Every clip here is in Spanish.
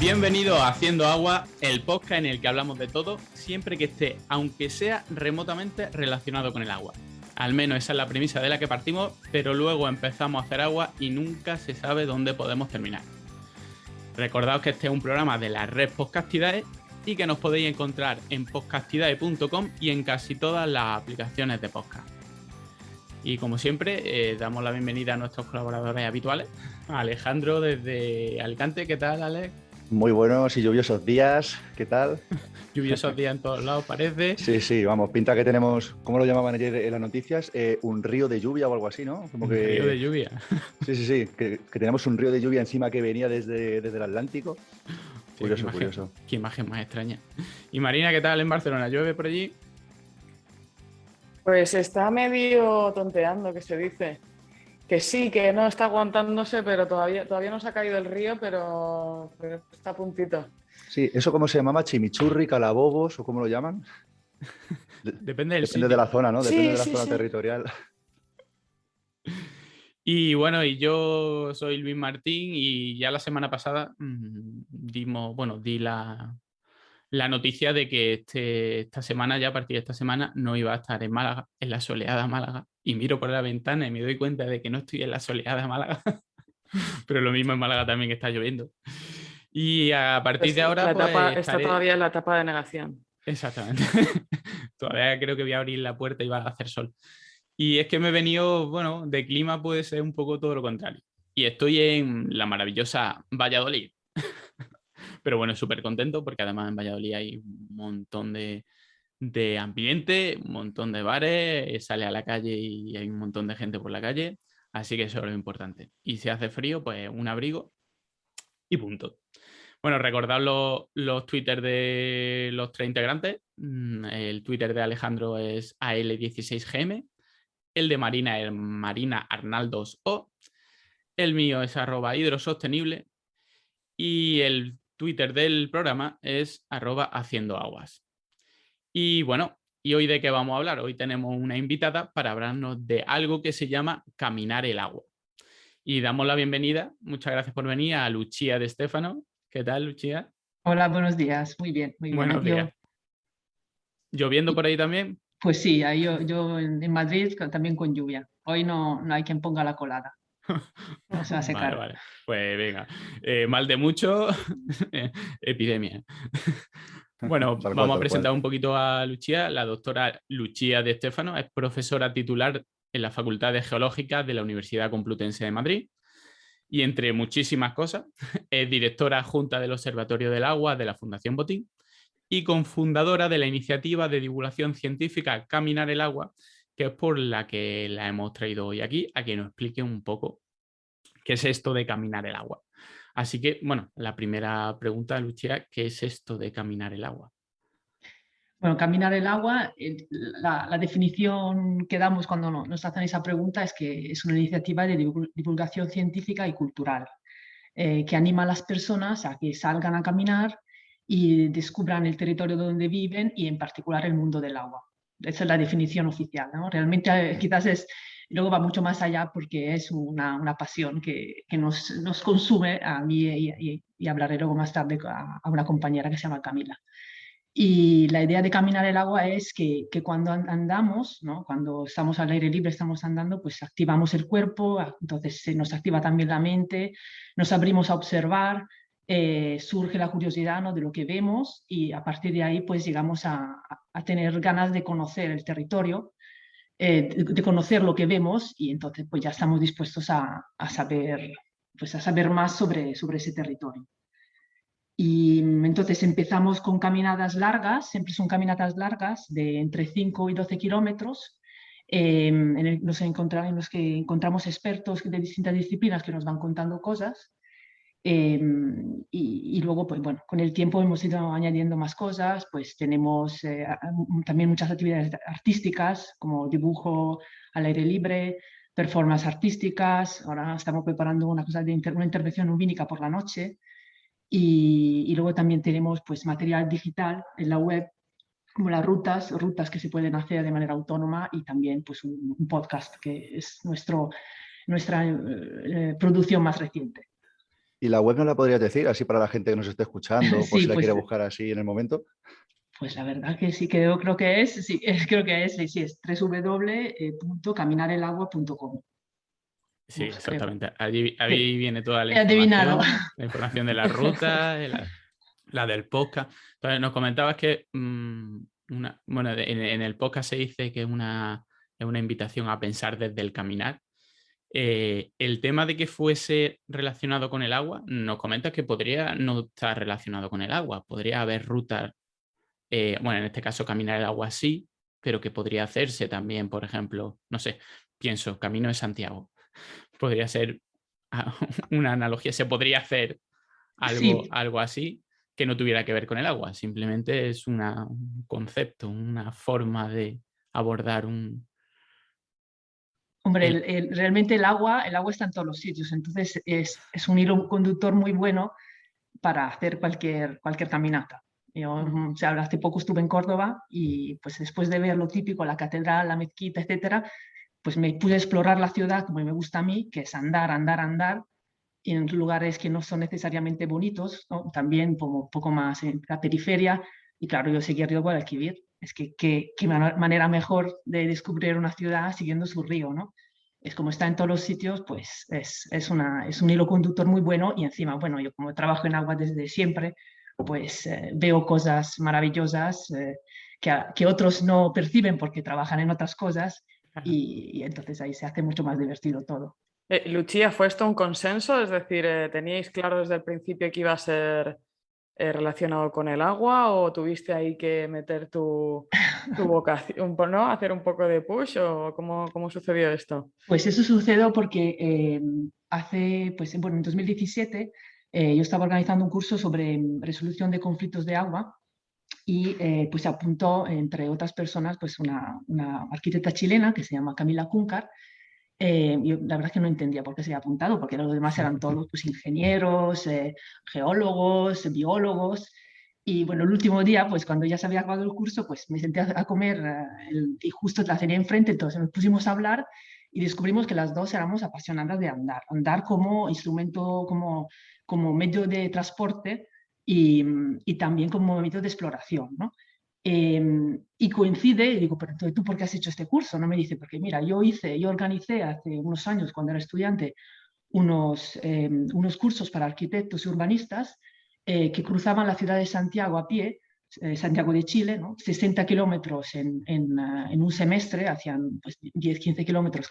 Bienvenido a Haciendo Agua, el podcast en el que hablamos de todo, siempre que esté, aunque sea remotamente relacionado con el agua. Al menos esa es la premisa de la que partimos, pero luego empezamos a hacer agua y nunca se sabe dónde podemos terminar. Recordaos que este es un programa de la red Podcastidae y que nos podéis encontrar en podcastidae.com y en casi todas las aplicaciones de podcast. Y como siempre, damos la bienvenida a nuestros colaboradores habituales. A Alejandro desde Alicante. ¿Qué tal, Alex? Muy buenos y lluviosos días, ¿qué tal? Lluviosos días en todos lados, parece. Sí, vamos, pinta que tenemos, ¿cómo lo llamaban ayer en las noticias? Un río de lluvia o algo así, ¿no? Como Un que... río de lluvia. Sí, que tenemos un río de lluvia encima que venía desde el Atlántico. Sí, Curioso. Qué imagen más extraña. Y Marina, ¿qué tal en Barcelona? ¿Llueve por allí? Pues está medio tonteando, que se dice. Que sí, que no está aguantándose, pero todavía no se ha caído el río, pero está a puntito. Sí, ¿eso cómo se llamaba? ¿Chimichurri, calabobos o cómo lo llaman? Depende del Depende sitio. de la zona, ¿no? Depende de la zona Sí. territorial. Y bueno, y yo soy Luis Martín y ya la semana pasada di la noticia de que esta semana, ya a partir de esta semana, no iba a estar en Málaga, en la soleada Málaga. Y miro por la ventana y me doy cuenta de que no estoy en la soleada Málaga. Pero lo mismo en Málaga también que está lloviendo. Y a partir de ahora, pues está todavía en la etapa de negación. Exactamente. Todavía creo que voy a abrir la puerta y va a hacer sol. Y es que me he venido, bueno, de clima puede ser un poco todo lo contrario. Y estoy en la maravillosa Valladolid. Pero bueno, súper contento porque además en Valladolid hay un montón de ambiente, un montón de bares, sale a la calle y hay un montón de gente por la calle. Así que eso es lo importante. Y si hace frío, pues un abrigo y punto. Bueno, recordad los Twitter de los tres integrantes. El Twitter de Alejandro es AL16GM. El de Marina es Marina Arnaldos O. El mío es @hidrosostenible. Y el Twitter del programa es @haciendoaguas. Y bueno, ¿y hoy de qué vamos a hablar? Hoy tenemos una invitada para hablarnos de algo que se llama caminar el agua. Y damos la bienvenida, muchas gracias por venir, a Lucia de Stefano. ¿Qué tal, Lucia? Hola, buenos días. Muy bien. Buenos días. ¿Lloviendo por ahí también? Pues sí, ahí yo en Madrid también con lluvia. Hoy no hay quien ponga la colada. No se va a secar. Vale. Pues venga. Mal de mucho, epidemia. Bueno, vamos a presentar un poquito a Lucia. La doctora Lucia de Stefano es profesora titular en la Facultad de Geológica de la Universidad Complutense de Madrid. Y entre muchísimas cosas, es directora adjunta del Observatorio del Agua de la Fundación Botín y cofundadora de la iniciativa de divulgación científica Caminar el Agua, que es por la que la hemos traído hoy aquí, a que nos explique un poco qué es esto de caminar el agua. Así que, bueno, la primera pregunta, Lucia, ¿qué es esto de caminar el agua? Bueno, caminar el agua, la definición que damos cuando nos hacen esa pregunta es que es una iniciativa de divulgación científica y cultural que anima a las personas a que salgan a caminar y descubran el territorio donde viven y en particular el mundo del agua. Esa es la definición oficial, ¿no? Realmente quizás luego va mucho más allá porque es una pasión que nos consume a mí y hablaré luego más tarde a una compañera que se llama Camila. Y la idea de caminar el agua es que cuando andamos, ¿no? Cuando estamos al aire libre, estamos andando, pues activamos el cuerpo, entonces se nos activa también la mente, nos abrimos a observar, surge la curiosidad, ¿no? De lo que vemos y a partir de ahí pues llegamos a tener ganas de conocer el territorio, de conocer lo que vemos y entonces pues ya estamos dispuestos a saber más sobre ese territorio. Y entonces empezamos con caminadas largas, siempre son caminatas largas de entre 5 y 12 kilómetros, en los que encontramos expertos de distintas disciplinas que nos van contando cosas. Y luego, pues bueno, con el tiempo hemos ido añadiendo más cosas, pues tenemos también muchas actividades artísticas, como dibujo al aire libre, performances artísticas. Ahora estamos preparando una intervención lumínica por la noche. Y luego también tenemos pues, material digital en la web, como las rutas que se pueden hacer de manera autónoma y también pues, un podcast que es nuestra producción más reciente. ¿Y la web no la podrías decir así para la gente que nos esté escuchando, por Sí, si la pues, quiere buscar así en el momento? pues la verdad que sí, creo que es, sí, creo que es, sí, es www.caminarelagua.com. Sí, Creo. exactamente. Ahí Sí, viene toda he adivinado. la información de la ruta, la del podcast. Entonces, nos comentabas que bueno, en el podcast se dice que es una invitación a pensar desde el caminar. El tema de que fuese relacionado con el agua, nos comentas que podría no estar relacionado con el agua. Podría haber rutas, bueno, en este caso caminar el agua sí, pero que podría hacerse también, por ejemplo, no sé, pienso, Camino de Santiago. Podría ser una analogía, se podría hacer Sí, algo así que no tuviera que ver con el agua, simplemente es un concepto, una forma de abordar hombre, el... realmente el agua está en todos los sitios, entonces es un hilo conductor muy bueno para hacer cualquier caminata. Yo, o sea, hace poco estuve en Córdoba y pues después de ver lo típico, la catedral, la mezquita, etcétera, pues me pude explorar la ciudad como me gusta a mí, que es andar, andar, andar, en lugares que no son necesariamente bonitos, ¿no? También como un poco más en la periferia. Y claro, yo seguí el río Guadalquivir. Es que qué manera mejor de descubrir una ciudad siguiendo su río, ¿no? Es como está en todos los sitios, pues es un hilo conductor muy bueno. Y encima, bueno, yo como trabajo en agua desde siempre, pues veo cosas maravillosas que otros no perciben porque trabajan en otras cosas y entonces ahí se hace mucho más divertido todo. Lucía, ¿fue esto un consenso? Es decir, ¿teníais claro desde el principio que iba a ser relacionado con el agua o tuviste ahí que meter tu vocación, ¿no? Hacer un poco de push o cómo sucedió esto? Pues eso sucedió porque bueno, en 2017 yo estaba organizando un curso sobre resolución de conflictos de agua y pues se apuntó, entre otras personas, pues una arquitecta chilena que se llama Camila Cuncar. Yo la verdad es que no entendía por qué se había apuntado, porque los demás eran todos pues, ingenieros, geólogos, biólogos. Y bueno, el último día, pues cuando ya se había acabado el curso, pues me senté a comer y justo la tenía enfrente, entonces nos pusimos a hablar y descubrimos que las dos éramos apasionadas de andar, andar como instrumento, como medio de transporte y también como medio de exploración, ¿no? Y coincide, y digo, pero entonces, ¿tú por qué has hecho este curso? No me dice, porque mira, yo organicé hace unos años, cuando era estudiante, unos cursos para arquitectos y urbanistas que cruzaban la ciudad de Santiago a pie, Santiago de Chile, ¿no? 60 kilómetros en un semestre, hacían pues, 10-15 kilómetros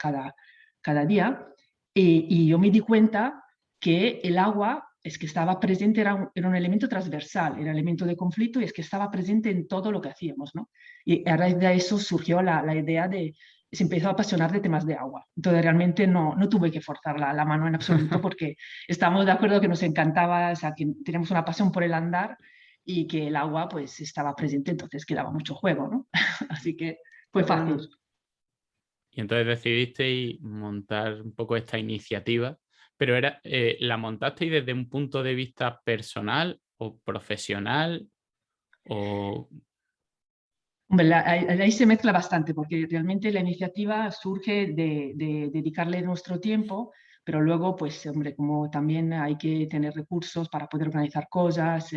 cada día, y yo me di cuenta que el agua es que estaba presente, era un elemento transversal, era elemento de conflicto y es que estaba presente en todo lo que hacíamos, ¿no? Y a raíz de eso surgió la idea de, se empezó a apasionar de temas de agua. Entonces realmente no tuve que forzar la mano en absoluto porque estábamos de acuerdo que nos encantaba, o sea, que teníamos una pasión por el andar y que el agua pues estaba presente, entonces quedaba mucho juego, ¿no? Así que fue fácil. Bueno. Y entonces decidisteis montar un poco esta iniciativa, pero ¿la montasteis desde un punto de vista personal o profesional? O... Hombre, ahí se mezcla bastante porque realmente la iniciativa surge de dedicarle nuestro tiempo, pero luego, pues, hombre, como también hay que tener recursos para poder organizar cosas,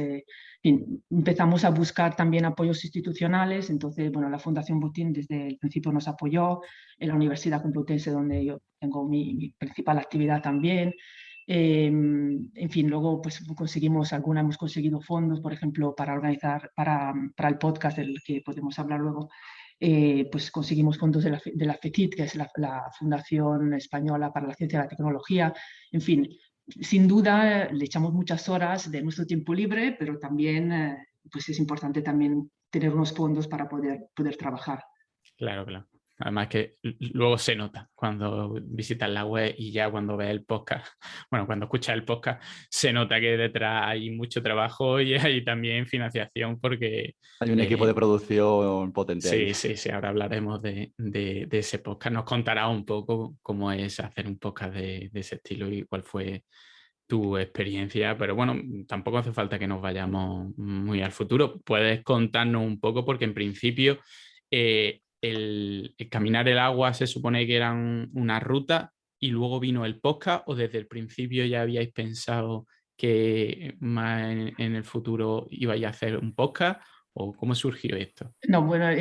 empezamos a buscar también apoyos institucionales, entonces, bueno, la Fundación Botín desde el principio nos apoyó, en la Universidad Complutense donde yo tengo mi principal actividad también. En fin, luego pues hemos conseguido fondos, por ejemplo, para organizar, para el podcast del que podemos hablar luego, pues conseguimos fondos de la FECIT, que es la Fundación Española para la Ciencia y la Tecnología. En fin, sin duda le echamos muchas horas de nuestro tiempo libre, pero también pues es importante también tener unos fondos para poder trabajar. Claro, claro. Además que luego se nota cuando visitas la web y ya cuando ves el podcast, bueno, cuando escuchas el podcast, se nota que detrás hay mucho trabajo y hay también financiación porque Hay un equipo de producción potente ahí. sí, sí, sí, ahora hablaremos de ese podcast. Nos contará un poco cómo es hacer un podcast de ese estilo y cuál fue tu experiencia, pero bueno, tampoco hace falta que nos vayamos muy al futuro. Puedes contarnos un poco porque en principio el caminar el agua se supone que era una ruta y luego vino el podcast o desde el principio ya habíais pensado que más en el futuro ibais a hacer un podcast? ¿O cómo surgió esto? No, bueno,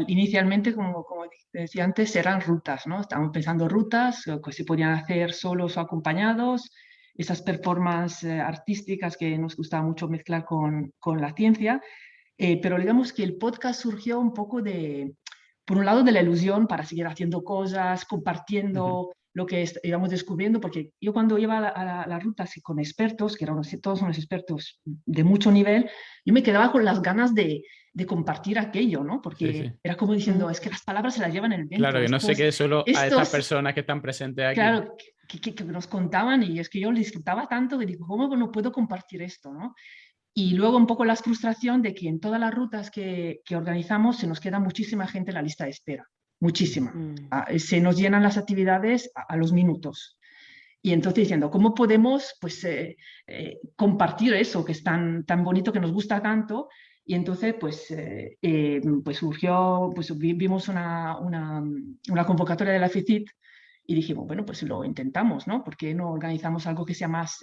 inicialmente, como decía antes, eran rutas, ¿no? Estábamos pensando rutas que se podían hacer solos o acompañados, esas performances artísticas que nos gustaba mucho mezclar con la ciencia, pero digamos que el podcast surgió un poco por un lado, de la ilusión para seguir haciendo cosas, compartiendo lo que íbamos descubriendo, porque yo cuando iba a las rutas con expertos, que eran todos unos expertos de mucho nivel, yo me quedaba con las ganas de compartir aquello, ¿no? Porque Sí. era como diciendo, es que las palabras se las llevan el viento. Claro, que no se quede solo a estas personas que están presentes aquí. Claro, que nos contaban, y es que yo lo disfrutaba tanto que digo, ¿cómo no puedo compartir esto, no? Y luego un poco la frustración de que en todas las rutas que organizamos se nos queda muchísima gente en la lista de espera, muchísima. Se nos llenan las actividades a los minutos. Y entonces diciendo, ¿cómo podemos pues, compartir eso que es tan bonito, que nos gusta tanto? Y entonces pues surgió, pues vimos una convocatoria de la FECIT y dijimos, bueno, pues lo intentamos, ¿no? ¿Por qué no organizamos algo que sea más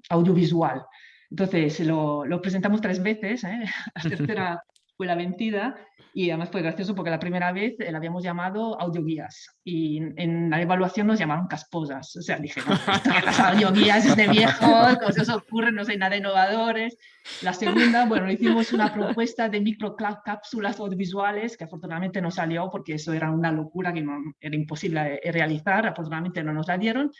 audiovisual? Entonces lo presentamos 3 veces, ¿eh? La tercera fue la vencida, y además fue gracioso porque la primera vez la habíamos llamado audioguías y en la evaluación nos llamaron casposas. O sea, dije, no, esto de las audioguías es de viejos, ¿cómo se os ocurre? No soy nada de innovadores. La segunda, bueno, hicimos una propuesta de microcápsulas audiovisuales que afortunadamente no salió porque eso era una locura que era imposible realizar, afortunadamente no nos la dieron.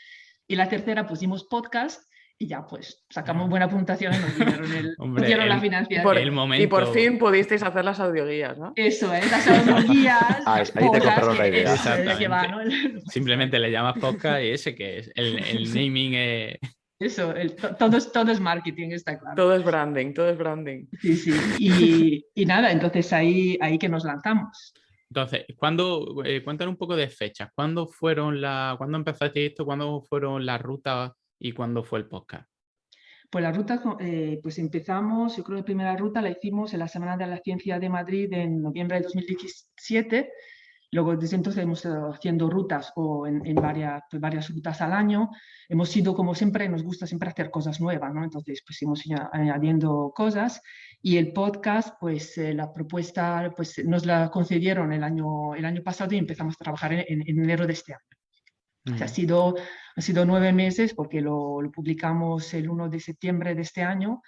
Y la tercera pusimos podcast. Y ya, pues, sacamos buena puntuación y nos dieron la financiación. Y por fin pudisteis hacer las audioguías, ¿no? Eso es, las audioguías. Ahí te compraron la idea. Simplemente le llamas podcast y ese que es. El naming es... Eso, todo es marketing, está claro. Todo es branding, todo es branding. Sí. Y nada, entonces ahí que nos lanzamos. Entonces, cuéntanos un poco de fechas. ¿Cuándo empezaste esto? ¿Cuándo fueron las rutas? ¿Y cuándo fue el podcast? Pues la ruta, pues empezamos, yo creo que la primera ruta la hicimos en la Semana de la Ciencia de Madrid en noviembre de 2017. Luego desde entonces hemos estado haciendo rutas o en varias rutas al año. Hemos sido, como siempre, nos gusta siempre hacer cosas nuevas, ¿no? Entonces pues hemos ido añadiendo cosas. Y el podcast, pues la propuesta pues, nos la concedieron el año pasado y empezamos a trabajar en enero de este año. O sea, ha sido 9 meses porque lo publicamos el 1 de septiembre de este año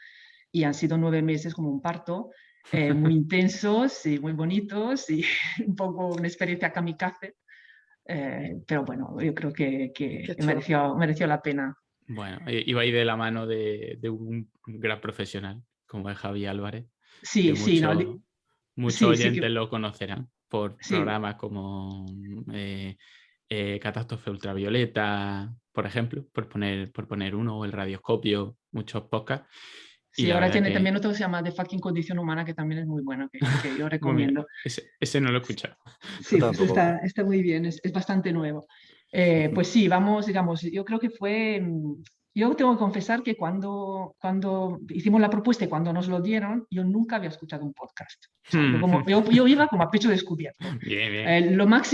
y han sido 9 meses como un parto, muy intensos y muy bonitos y un poco una experiencia kamikaze. Pero bueno, yo creo que mereció la pena. Bueno, iba a ir de la mano de un gran profesional como es Javi Álvarez. Sí, muchos oyentes lo conocerán por programas como Catástrofe Ultravioleta, por ejemplo, por poner uno, o el Radioscopio, muchos podcasts. Sí, ahora tiene también otro que se llama The Fucking Condición Humana, que también es muy bueno, que yo recomiendo. Ese no lo he escuchado. Sí, pues está muy bien, es bastante nuevo. Pues sí, vamos, digamos, yo creo que fue... Yo tengo que confesar que cuando hicimos la propuesta y cuando nos lo dieron, yo nunca había escuchado un podcast. O sea, yo iba como a pecho descubierto. Bien. Lo más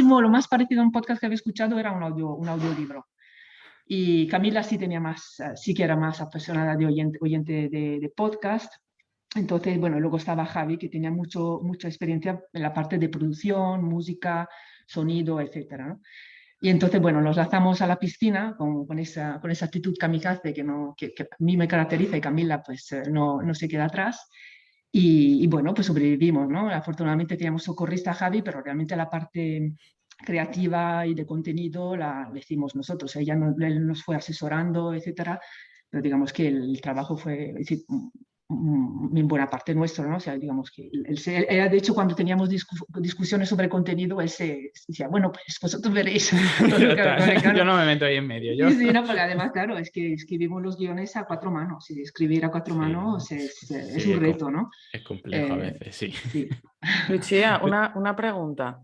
parecido a un podcast que había escuchado era un audiolibro. Y Camila sí que era más apasionada de oyente de podcast. Entonces, bueno, luego estaba Javi, que tenía mucha experiencia en la parte de producción, música, sonido, etcétera, ¿no? Y entonces, bueno, nos lanzamos a la piscina con esa actitud kamikaze que a mí me caracteriza, y Camila pues no se queda atrás. Y bueno, pues sobrevivimos, ¿no? Afortunadamente teníamos socorrista Javi, pero realmente la parte creativa y de contenido la hicimos nosotros. Él nos fue asesorando, etcétera, pero digamos que el trabajo fue en buena parte nuestro, ¿no? O sea, digamos que él, de hecho, cuando teníamos discusiones sobre contenido, él se decía, bueno, pues vosotros veréis. Yo no me meto ahí en medio. Sí, no, porque además, claro, es que escribimos los guiones a 4 manos, y escribir a 4 manos es un reto, ¿no? Es complejo a veces, sí. Lucía, una pregunta.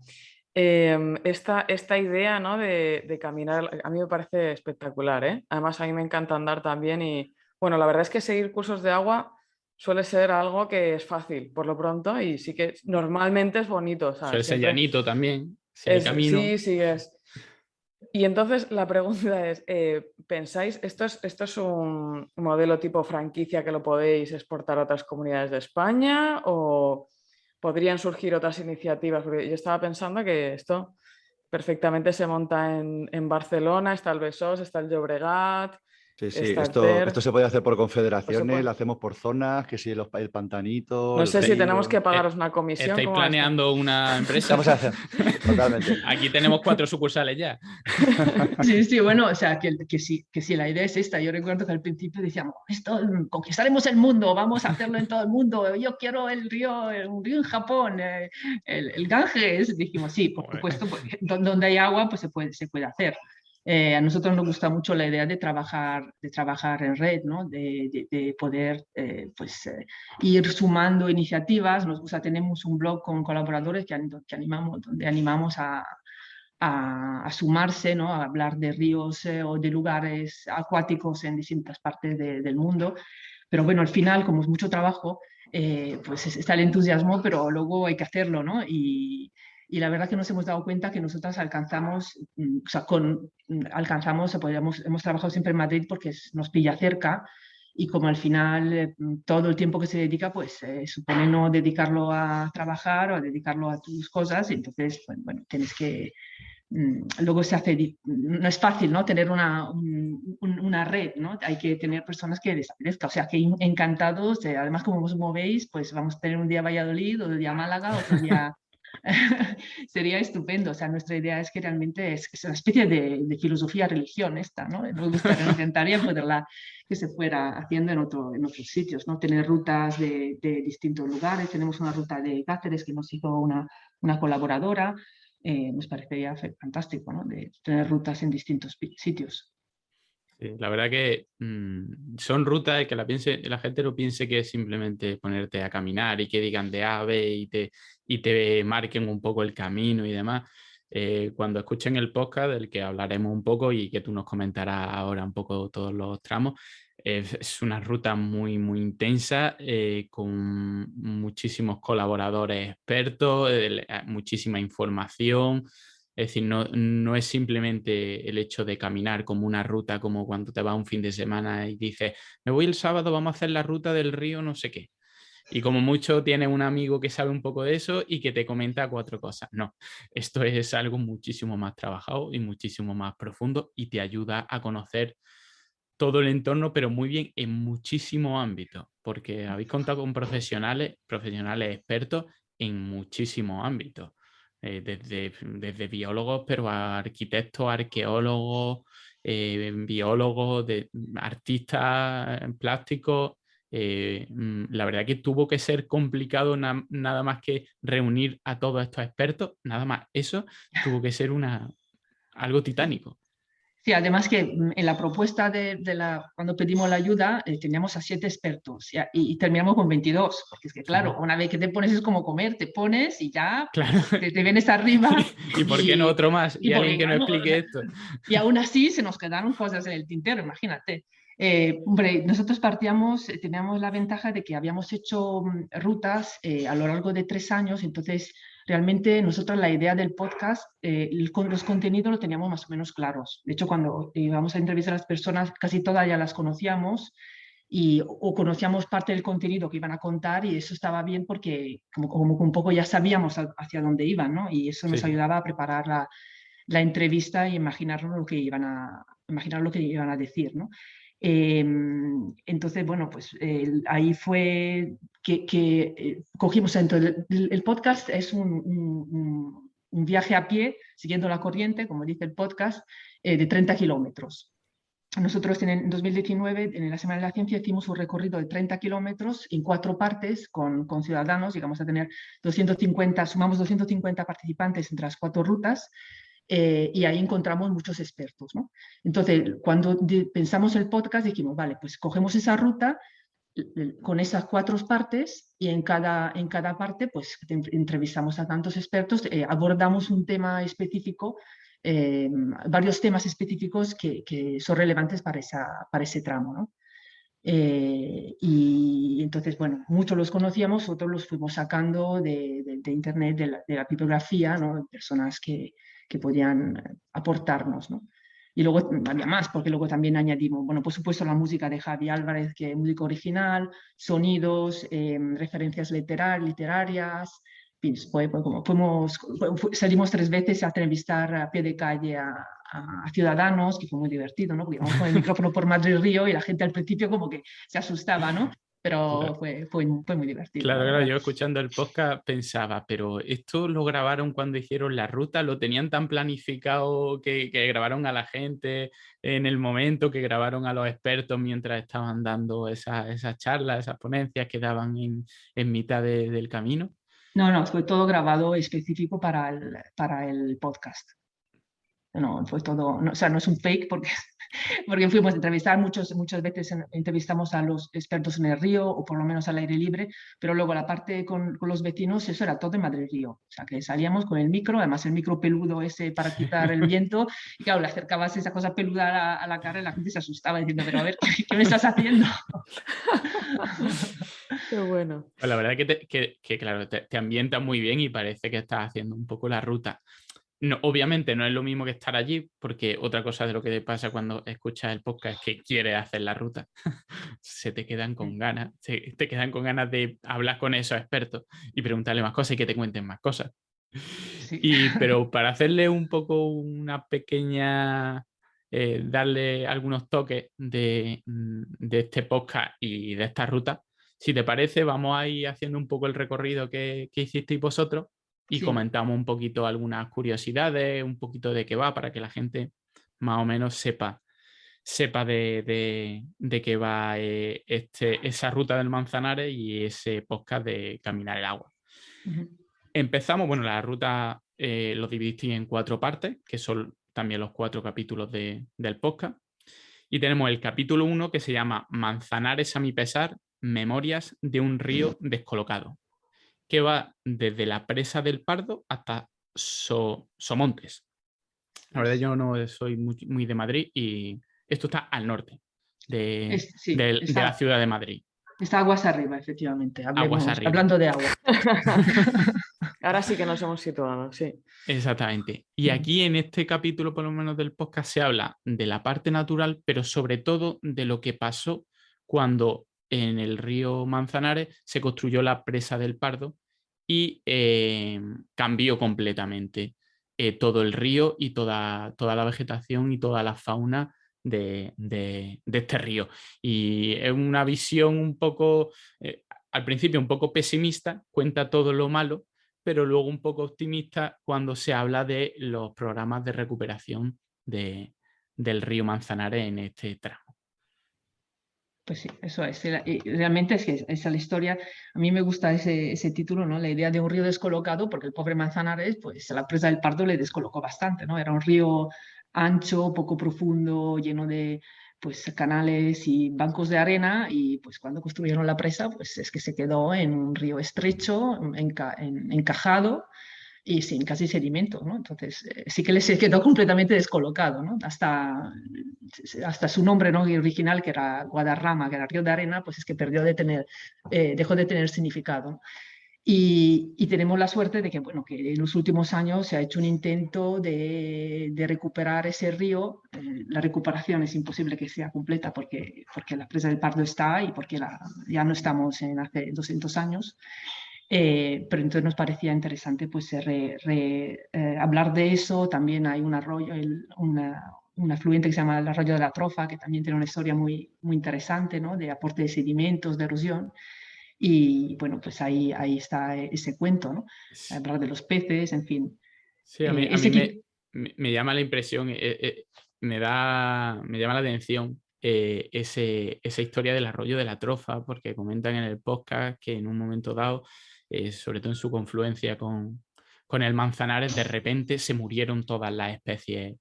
Esta idea, ¿no? de caminar, a mí me parece espectacular, ¿eh? Además, a mí me encanta andar también y, bueno, la verdad es que seguir cursos de agua suele ser algo que es fácil, por lo pronto, y sí que normalmente es bonito. Suele ser llanito también, Sí, es. Y entonces la pregunta es, ¿pensáis, esto es un modelo tipo franquicia que lo podéis exportar a otras comunidades de España o podrían surgir otras iniciativas? Porque yo estaba pensando que esto perfectamente se monta en Barcelona, está el Besós, está el Llobregat, Sí, sí, está el esto Ter. se puede hacer por Pues se confederaciones, puede- lo hacemos por zonas, que si el pantanito, No el sé si tenemos río. que pagaros una comisión. ¿Estáis ¿Cómo va esto? planeando una empresa? Vamos a hacer, totalmente. Aquí tenemos 4 sucursales ya. Sí, sí, bueno, o sea, que sí, la idea es esta. Yo recuerdo que al principio decíamos, esto, conquistaremos el mundo, vamos a hacerlo en todo el mundo, yo quiero un río en Japón, el Ganges. Dijimos, sí, por Joder. supuesto, porque donde hay agua, pues se puede hacer. A nosotros nos gusta mucho la idea de trabajar en red, ¿no? De poder ir sumando iniciativas. Nos gusta, tenemos un blog con colaboradores donde animamos a sumarse, ¿no? A hablar de ríos o de lugares acuáticos en distintas partes del mundo. Pero bueno, al final, como es mucho trabajo, pues está el entusiasmo, pero luego hay que hacerlo, ¿no? Y la verdad que nos hemos dado cuenta que nosotras alcanzamos, o sea, hemos trabajado siempre en Madrid porque nos pilla cerca. Y como al final todo el tiempo que se dedica, pues supone no dedicarlo a trabajar o a dedicarlo a tus cosas, entonces, bueno, tienes que, luego se hace, no es fácil, ¿no? Tener una red, ¿no? Hay que tener personas que les apetezca. O sea, que encantados, además como os movéis, pues vamos a tener un día Valladolid, otro día Málaga, otro día... Sería estupendo. O sea, nuestra idea es que realmente es una especie de filosofía religión esta, ¿no? Nos gustaría, intentaría poderla que se fuera haciendo en otros sitios, ¿no? Tener rutas de distintos lugares. Tenemos una ruta de Cáceres que nos hizo una colaboradora. Nos parecería fantástico, ¿no? De tener rutas en distintos sitios. Sí, la verdad que son rutas que la gente no piense que es simplemente ponerte a caminar y que digan de A a B y te marquen un poco el camino y demás. Cuando escuchen el podcast del que hablaremos un poco y que tú nos comentarás ahora un poco todos los tramos, es una ruta muy, muy intensa con muchísimos colaboradores expertos, muchísima información. Es decir, no es simplemente el hecho de caminar como una ruta, como cuando te vas un fin de semana y dices, me voy el sábado, vamos a hacer la ruta del río no sé qué. Y como mucho tienes un amigo que sabe un poco de eso y que te comenta 4 cosas. No, esto es algo muchísimo más trabajado y muchísimo más profundo y te ayuda a conocer todo el entorno, pero muy bien en muchísimos ámbitos, porque habéis contado con profesionales expertos en muchísimos ámbitos, desde biólogos, pero a arquitectos, arqueólogos, biólogos, artistas plásticos. La verdad que tuvo que ser complicado nada más que reunir a todos estos expertos, nada más eso tuvo que ser algo titánico. Sí, además que en la propuesta cuando pedimos la ayuda teníamos a 7 expertos y terminamos con 22, porque es que claro, una vez que te pones es como comer, te pones y ya Claro. te vienes arriba. ¿Y por qué no otro más? Y alguien que no explique esto. Y aún así se nos quedaron cosas en el tintero, imagínate. Hombre, nosotros teníamos la ventaja de que habíamos hecho rutas a lo largo de 3 años, entonces realmente nosotros la idea del podcast, los contenidos los teníamos más o menos claros. De hecho, cuando íbamos a entrevistar a las personas, casi todas ya las conocíamos o conocíamos parte del contenido que iban a contar y eso estaba bien porque como un poco ya sabíamos hacia dónde iban, ¿no? Y eso nos ayudaba a preparar la entrevista y imaginar lo que iban a decir, ¿no? Entonces, bueno, pues ahí fue que cogimos, entonces el podcast es un viaje a pie, siguiendo la corriente, como dice el podcast, de 30 kilómetros. Nosotros en 2019, en la Semana de la Ciencia, hicimos un recorrido de 30 kilómetros en 4 partes con ciudadanos. Llegamos a tener sumamos 250 participantes entre las 4 rutas. Y ahí encontramos muchos expertos, ¿no? Entonces, cuando pensamos el podcast, dijimos, vale, pues cogemos esa ruta con esas 4 partes y en cada parte pues entrevistamos a tantos expertos, abordamos un tema específico, varios temas específicos que son relevantes para ese tramo, ¿no? Y entonces, bueno, muchos los conocíamos, otros los fuimos sacando de internet, de la bibliografía, ¿no? Personas que podían aportarnos, ¿no? Y luego había más, porque luego también añadimos, bueno, por supuesto la música de Javi Álvarez, que es música original, sonidos, referencias literarias. Salimos 3 veces a entrevistar a pie de calle a ciudadanos, que fue muy divertido, ¿no? Porque íbamos con el micrófono por Madrid Río y la gente al principio como que se asustaba, ¿no? Pero fue muy divertido, Claro, la claro, verdad. yo escuchando el podcast pensaba, pero esto lo grabaron cuando hicieron la ruta, lo tenían tan planificado que grabaron a la gente en el momento, que grabaron a los expertos mientras estaban dando esas charlas, esas ponencias que daban en mitad del camino. No, fue todo grabado específico para el podcast. No, fue todo, no, o sea, no es un fake porque fuimos a entrevistar, muchas veces entrevistamos a los expertos en el río o por lo menos al aire libre, pero luego la parte con los vecinos, eso era todo en Madrid Río. O sea, que salíamos con el micro, además el micro peludo ese para quitar el viento, y claro, le acercabas esa cosa peluda a la cara y la gente se asustaba diciendo, pero a ver, ¿qué me estás haciendo? Qué bueno. Pues la verdad que claro, te ambienta muy bien y parece que estás haciendo un poco la ruta. No, obviamente no es lo mismo que estar allí, porque otra cosa de lo que te pasa cuando escuchas el podcast es que quieres hacer la ruta. Se te quedan con ganas, te quedan con ganas de hablar con esos expertos y preguntarle más cosas y que te cuenten más cosas. Sí. Pero para hacerle un poco una pequeña, darle algunos toques de este podcast y de esta ruta, si te parece, vamos a ir haciendo un poco el recorrido que hicisteis vosotros y Sí. comentamos un poquito algunas curiosidades, un poquito de qué va, para que la gente más o menos sepa de qué va esa ruta del Manzanares y ese podcast de Caminar el Agua. Uh-huh. Empezamos, bueno, la ruta lo dividiste en 4 partes, que son también los 4 capítulos del podcast. Y tenemos el capítulo 1 que se llama Manzanares a mi pesar, memorias de un río descolocado, que va desde la presa del Pardo hasta Somontes. La verdad yo no soy muy de Madrid y esto está al norte Sí, de la ciudad de Madrid. está aguas arriba, efectivamente. Aguas arriba. Hablando de agua. Ahora sí que nos hemos situado, sí. Exactamente. Y aquí en este capítulo, por lo menos del podcast, se habla de la parte natural, pero sobre todo de lo que pasó cuando en el río Manzanares se construyó la presa del Pardo y cambió completamente todo el río y toda la vegetación y toda la fauna de este río. Y es una visión un poco, al principio un poco pesimista, cuenta todo lo malo, pero luego un poco optimista cuando se habla de los programas de recuperación del río Manzanares en este tramo. Pues sí, eso es. Y realmente es que esa es la historia. A mí me gusta ese título, ¿no? La idea de un río descolocado, porque el pobre Manzanares, pues a la presa del Pardo le descolocó bastante, ¿no? Era un río ancho, poco profundo, lleno de pues canales y bancos de arena, y pues cuando construyeron la presa, pues es que se quedó en un río estrecho, encajado y sin casi sedimento, ¿no? Entonces, sí que les quedó completamente descolocado, ¿no? Hasta su nombre, ¿no? original, que era Guadarrama, que era río de arena, pues es que dejó de tener significado, ¿no? Y tenemos la suerte de que, bueno, que en los últimos años se ha hecho un intento de recuperar ese río. La recuperación es imposible que sea completa porque la presa del Pardo está y porque ya no estamos en hace 200 años. Pero entonces nos parecía interesante pues, hablar de eso. También hay un arroyo, un afluente que se llama el arroyo de la Trofa, que también tiene una historia muy, muy interesante, ¿no? De aporte de sedimentos, de erosión. Y bueno, pues ahí está ese cuento, ¿no? Hablar de los peces, en fin. Sí, a mí me llama la impresión, me llama la atención esa historia del arroyo de la Trofa, porque comentan en el podcast que en un momento dado, sobre todo en su confluencia con el Manzanares, de repente se murieron todas las especies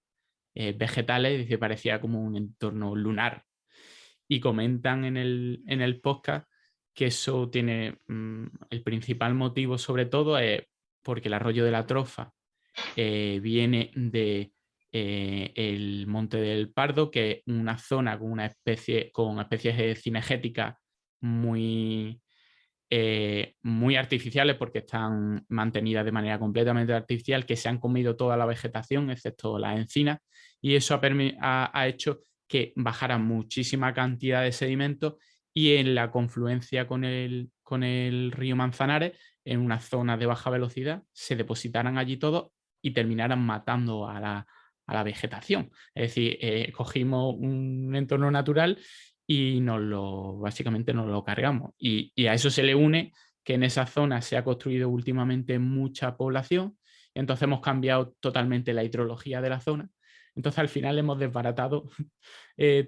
vegetales y se parecía como un entorno lunar. Y comentan en el podcast que eso tiene el principal motivo, sobre todo, es porque el arroyo de la Trofa viene de el Monte del Pardo, que es una zona con especies cinegéticas muy, muy artificiales, porque están mantenidas de manera completamente artificial, que se han comido toda la vegetación, excepto las encinas, y eso ha hecho que bajara muchísima cantidad de sedimentos, y en la confluencia con el río Manzanares, en una zona de baja velocidad, se depositaran allí todos y terminaran matando a la vegetación. Es decir, cogimos un entorno natural y básicamente nos lo cargamos. Y a eso se le une que en esa zona se ha construido últimamente mucha población, entonces hemos cambiado totalmente la hidrología de la zona. Entonces al final hemos desbaratado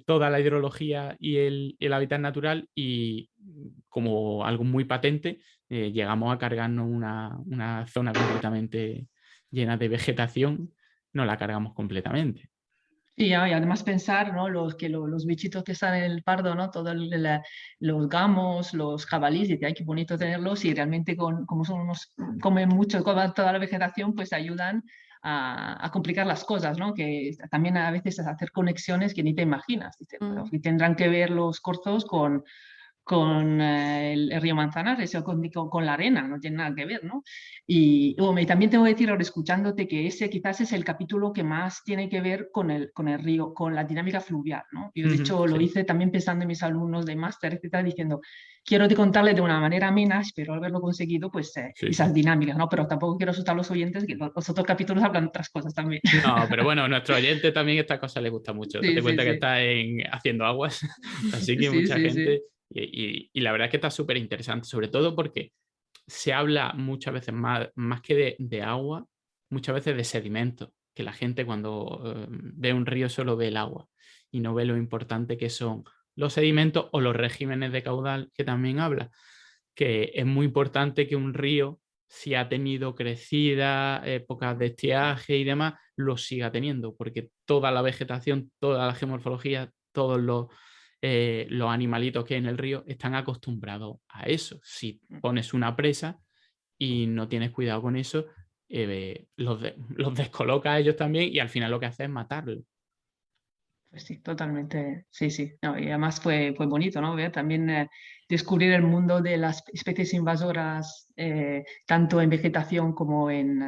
toda la hidrología y el hábitat natural, y como algo muy patente, llegamos a cargarnos una zona completamente llena de vegetación, nos la cargamos completamente. Y además pensar, ¿no? Los bichitos que están en el Pardo, ¿no? Los gamos, los jabalíes, y ay, qué bonito tenerlos, y realmente como comen mucho, comen toda la vegetación, pues ayudan a complicar las cosas, ¿no? Que también a veces es hacer conexiones que ni te imaginas. Pero que tendrán que ver los corzos con el río Manzanares o con la arena, no tiene nada que ver, ¿no? Y también tengo que decir, ahora escuchándote, que ese quizás es el capítulo que más tiene que ver con el río, con la dinámica fluvial, ¿no? Yo de hecho lo hice también pensando en mis alumnos de máster, etcétera, diciendo, quiero contarles de una manera amena, espero haberlo conseguido, pues esas dinámicas, ¿no? Pero tampoco quiero asustar a los oyentes, que los otros capítulos hablan de otras cosas también. No, pero bueno, a nuestro oyente también esta cosa le gusta mucho. Date cuenta que está haciendo aguas, así que mucha gente... Y la verdad es que está súper interesante, sobre todo porque se habla muchas veces más que de agua, muchas veces de sedimentos, que la gente cuando ve un río solo ve el agua y no ve lo importante que son los sedimentos o los regímenes de caudal, que también habla, que es muy importante que un río, si ha tenido crecida, épocas de estiaje y demás, lo siga teniendo, porque toda la vegetación, toda la geomorfología, todos los animalitos que hay en el río están acostumbrados a eso. Si pones una presa y no tienes cuidado con eso, los descoloca a ellos también, y al final lo que hace es matarlos. Pues sí, totalmente, sí. No, y además fue bonito, ¿no? También descubrir el mundo de las especies invasoras, tanto en vegetación como en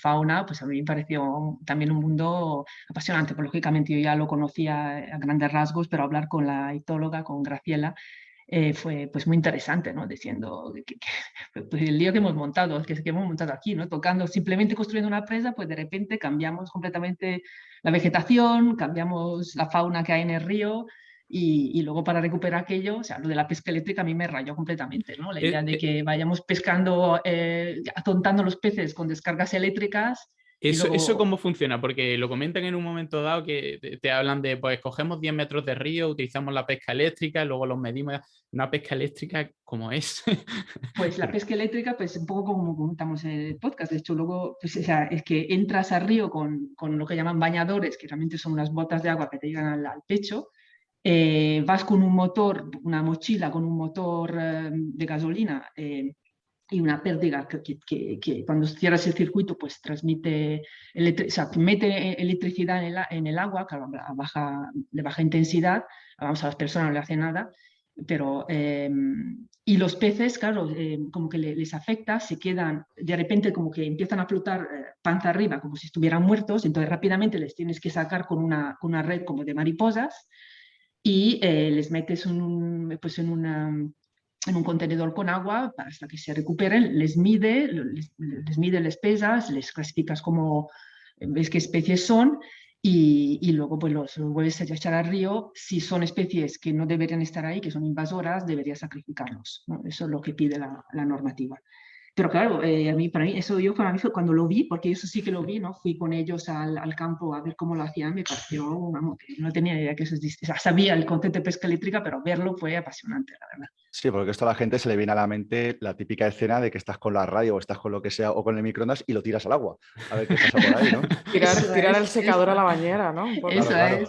fauna, pues a mí me pareció también un mundo apasionante. Pues, lógicamente yo ya lo conocía a grandes rasgos, pero hablar con la ictóloga, con Graciela, fue pues muy interesante, ¿no? Diciendo pues el lío que hemos montado, que hemos montado aquí, ¿no? Simplemente construyendo una presa, pues de repente cambiamos completamente la vegetación, cambiamos la fauna que hay en el río, y luego para recuperar aquello, o sea, lo de la pesca eléctrica a mí me rayó completamente, ¿no? La idea de que vayamos pescando, atontando los peces con descargas eléctricas. ¿Eso cómo funciona? Porque lo comentan en un momento dado, que te hablan de, pues cogemos 10 metros de río, utilizamos la pesca eléctrica, luego los medimos. ¿Una pesca eléctrica cómo es? Pues la pesca eléctrica, pues un poco como comentamos en el podcast. De hecho, luego, pues, o sea, es que entras al río con lo que llaman bañadores, que realmente son unas botas de agua que te llegan al pecho. Vas con un motor, una mochila con un motor de gasolina, y una pérdida que cuando cierras el circuito, pues transmite, mete electricidad en el agua, claro, de baja intensidad. Vamos, a las personas no le hace nada, pero y los peces, claro, como que les afecta, se quedan, de repente como que empiezan a flotar panza arriba, como si estuvieran muertos, entonces rápidamente les tienes que sacar con una red como de mariposas, y les metes en un contenedor con agua hasta que se recuperen, les mides, les pesas, les clasificas como ves qué especies son, y luego pues los vuelves a echar al río. Si son especies que no deberían estar ahí, que son invasoras, deberías sacrificarlos, ¿no? Eso es lo que pide la normativa. Pero claro, para mí fue cuando lo vi, porque eso sí que lo vi, ¿no? Fui con ellos al campo a ver cómo lo hacían, me pareció, vamos, que no tenía idea que eso existía. O sea, sabía el concepto de pesca eléctrica, pero verlo fue apasionante, la verdad. Sí, porque esto a la gente se le viene a la mente la típica escena de que estás con la radio o estás con lo que sea o con el microondas y lo tiras al agua. A ver qué pasa por ahí, ¿no? Tirar el secador a la bañera, ¿no? Claro.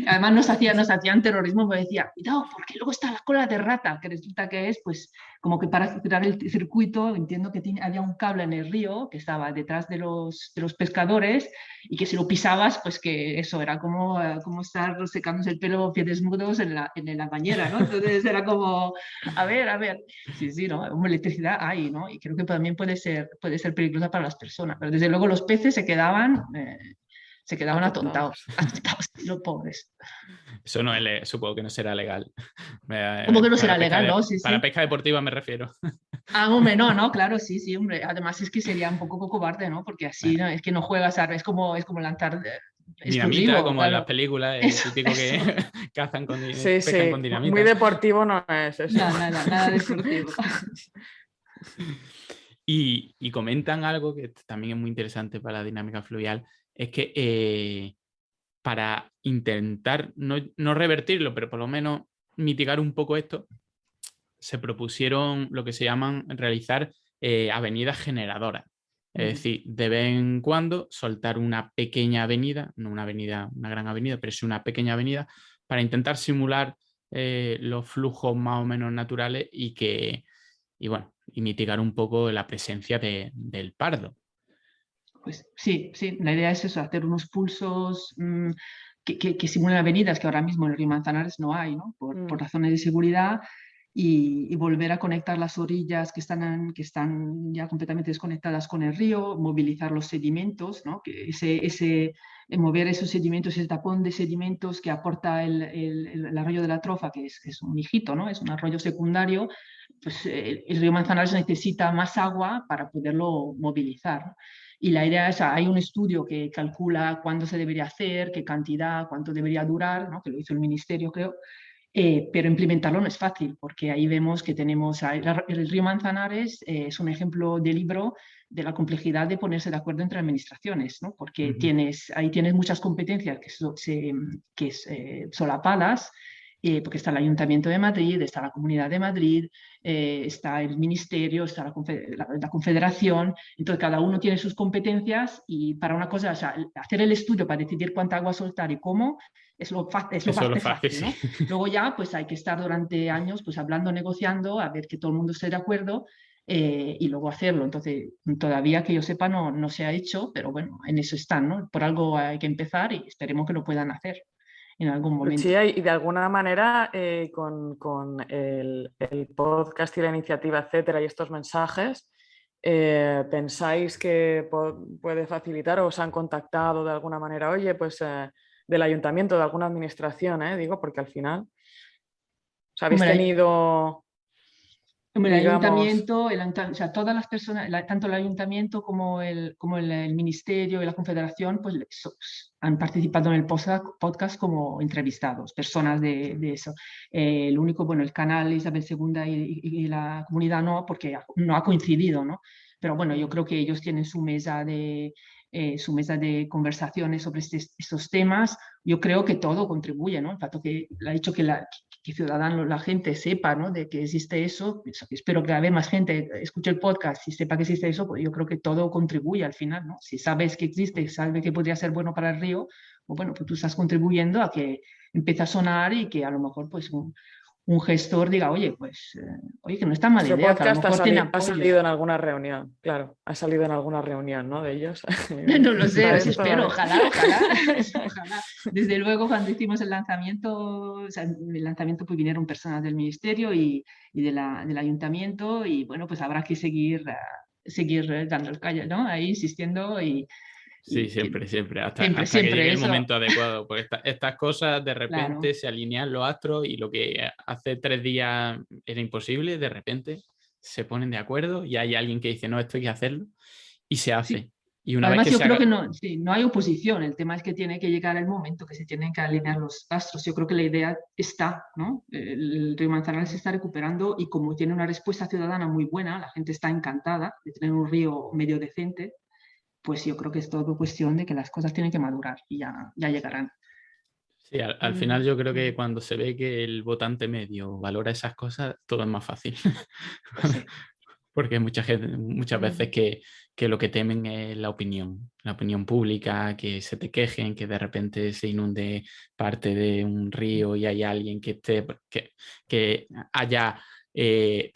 Además nos hacían terrorismo, porque decía, cuidado, porque luego está la cola de rata, que resulta que es pues como que para tirar el circuito circuito, entiendo que había un cable en el río que estaba detrás de los pescadores y que si lo pisabas, pues que eso era como estar secándose el pelo pies desnudos en la bañera, ¿no? Entonces era como, a ver, sí, ¿no? Como electricidad hay, ¿no? Y creo que también puede ser peligrosa para las personas, pero desde luego los peces se quedaban atontados, los pobres. Eso no es, supongo que no será legal. ¿Cómo que no será Para legal, no? Sí, para sí. pesca deportiva me refiero. Ah, hombre, no, claro, sí, hombre. Además es que sería un poco cobarde, ¿no? Porque así ¿no? Es que no juegas, es como lanzar Dinamita, explosivo, como en las claro. películas, el Eso, típico que eso. cazan Sí, pescan con sí, dinamita. muy deportivo no es eso. No, nada deportivo. Y comentan algo que también es muy interesante para la dinámica fluvial, es que para intentar no revertirlo, pero por lo menos mitigar un poco esto, se propusieron lo que se llaman realizar avenidas generadoras. Es decir, de vez en cuando soltar una pequeña avenida, no una avenida, una gran avenida, pero sí una pequeña avenida, para intentar simular los flujos más o menos naturales y mitigar un poco la presencia del pardo. Pues sí, la idea es eso, hacer unos pulsos que simulen avenidas que ahora mismo en el río Manzanares no hay, ¿no? Por razones de seguridad y volver a conectar las orillas que están ya completamente desconectadas con el río, movilizar los sedimentos, ¿no? Que mover esos sedimentos, ese tapón de sedimentos que aporta el arroyo de la Trofa, que es un hijito, ¿no? Es un arroyo secundario, pues el río Manzanares necesita más agua para poderlo movilizar, ¿no? Y la idea es, hay un estudio que calcula cuándo se debería hacer, qué cantidad, cuánto debería durar, ¿no? Que lo hizo el ministerio, creo, pero implementarlo no es fácil, porque ahí vemos que tenemos, el río Manzanares es un ejemplo de libro de la complejidad de ponerse de acuerdo entre administraciones, ¿no? Porque ahí tienes muchas competencias solapadas, porque está el Ayuntamiento de Madrid, está la Comunidad de Madrid, está el Ministerio, está la Confederación, entonces cada uno tiene sus competencias y para una cosa, o sea, hacer el estudio para decidir cuánta agua soltar y cómo es lo fácil, ¿no? Sí. Luego ya pues hay que estar durante años pues hablando, negociando, a ver que todo el mundo esté de acuerdo y luego hacerlo. Entonces todavía que yo sepa no se ha hecho, pero bueno, en eso están, ¿no? Por algo hay que empezar y esperemos que lo puedan hacer en algún momento. Lucía, y de alguna manera con el podcast y la iniciativa, etcétera, y estos mensajes, ¿pensáis que puede facilitar o os han contactado de alguna manera? Oye, pues del ayuntamiento, de alguna administración, digo, porque al final os habéis tenido... El ayuntamiento, o sea, todas las personas, tanto el ayuntamiento como el ministerio y la confederación, pues han participado en el podcast como entrevistados, personas de eso. El único, bueno, el canal Isabel II y la comunidad no, porque no ha coincidido, ¿no? Pero bueno, yo creo que ellos tienen su mesa de conversaciones sobre estos temas. Yo creo que todo contribuye, ¿no? El fato que ha dicho que Ciudadanos, la gente sepa, ¿no? De que existe eso. Espero que a ver más gente escuche el podcast y sepa que existe eso, pues yo creo que todo contribuye al final, ¿no? Si sabes que existe, sabes que podría ser bueno para el río, pues bueno, pues tú estás contribuyendo a que empiece a sonar y que a lo mejor pues un gestor diga, oye, pues, oye, que no está mala idea, que a lo mejor ha salido en alguna reunión, claro, ha salido en alguna reunión, ¿no? De ellos. No lo sé, os espero, ojalá. Desde luego, cuando hicimos el lanzamiento, o sea, pues vinieron personas del ministerio y del ayuntamiento y bueno, pues habrá que seguir dando el callo, ¿no? Ahí insistiendo Sí, siempre, hasta siempre, que llegue el eso. momento adecuado, porque estas cosas de repente Claro. se alinean los astros y lo que hace 3 días era imposible, de repente se ponen de acuerdo y hay alguien que dice, no, esto hay que hacerlo y se hace. Sí. Y una Además, vez que yo se creo haga... que no hay oposición, el tema es que tiene que llegar el momento que se tienen que alinear los astros. Yo creo que la idea está, ¿no? El río Manzanares se está recuperando y como tiene una respuesta ciudadana muy buena, la gente está encantada de tener un río medio decente, pues yo creo que es todo cuestión de que las cosas tienen que madurar y ya llegarán. Sí, al final yo creo que cuando se ve que el votante medio valora esas cosas, todo es más fácil. Pues sí. Porque muchas veces que lo que temen es la opinión pública, que se te quejen, que de repente se inunde parte de un río y hay alguien que te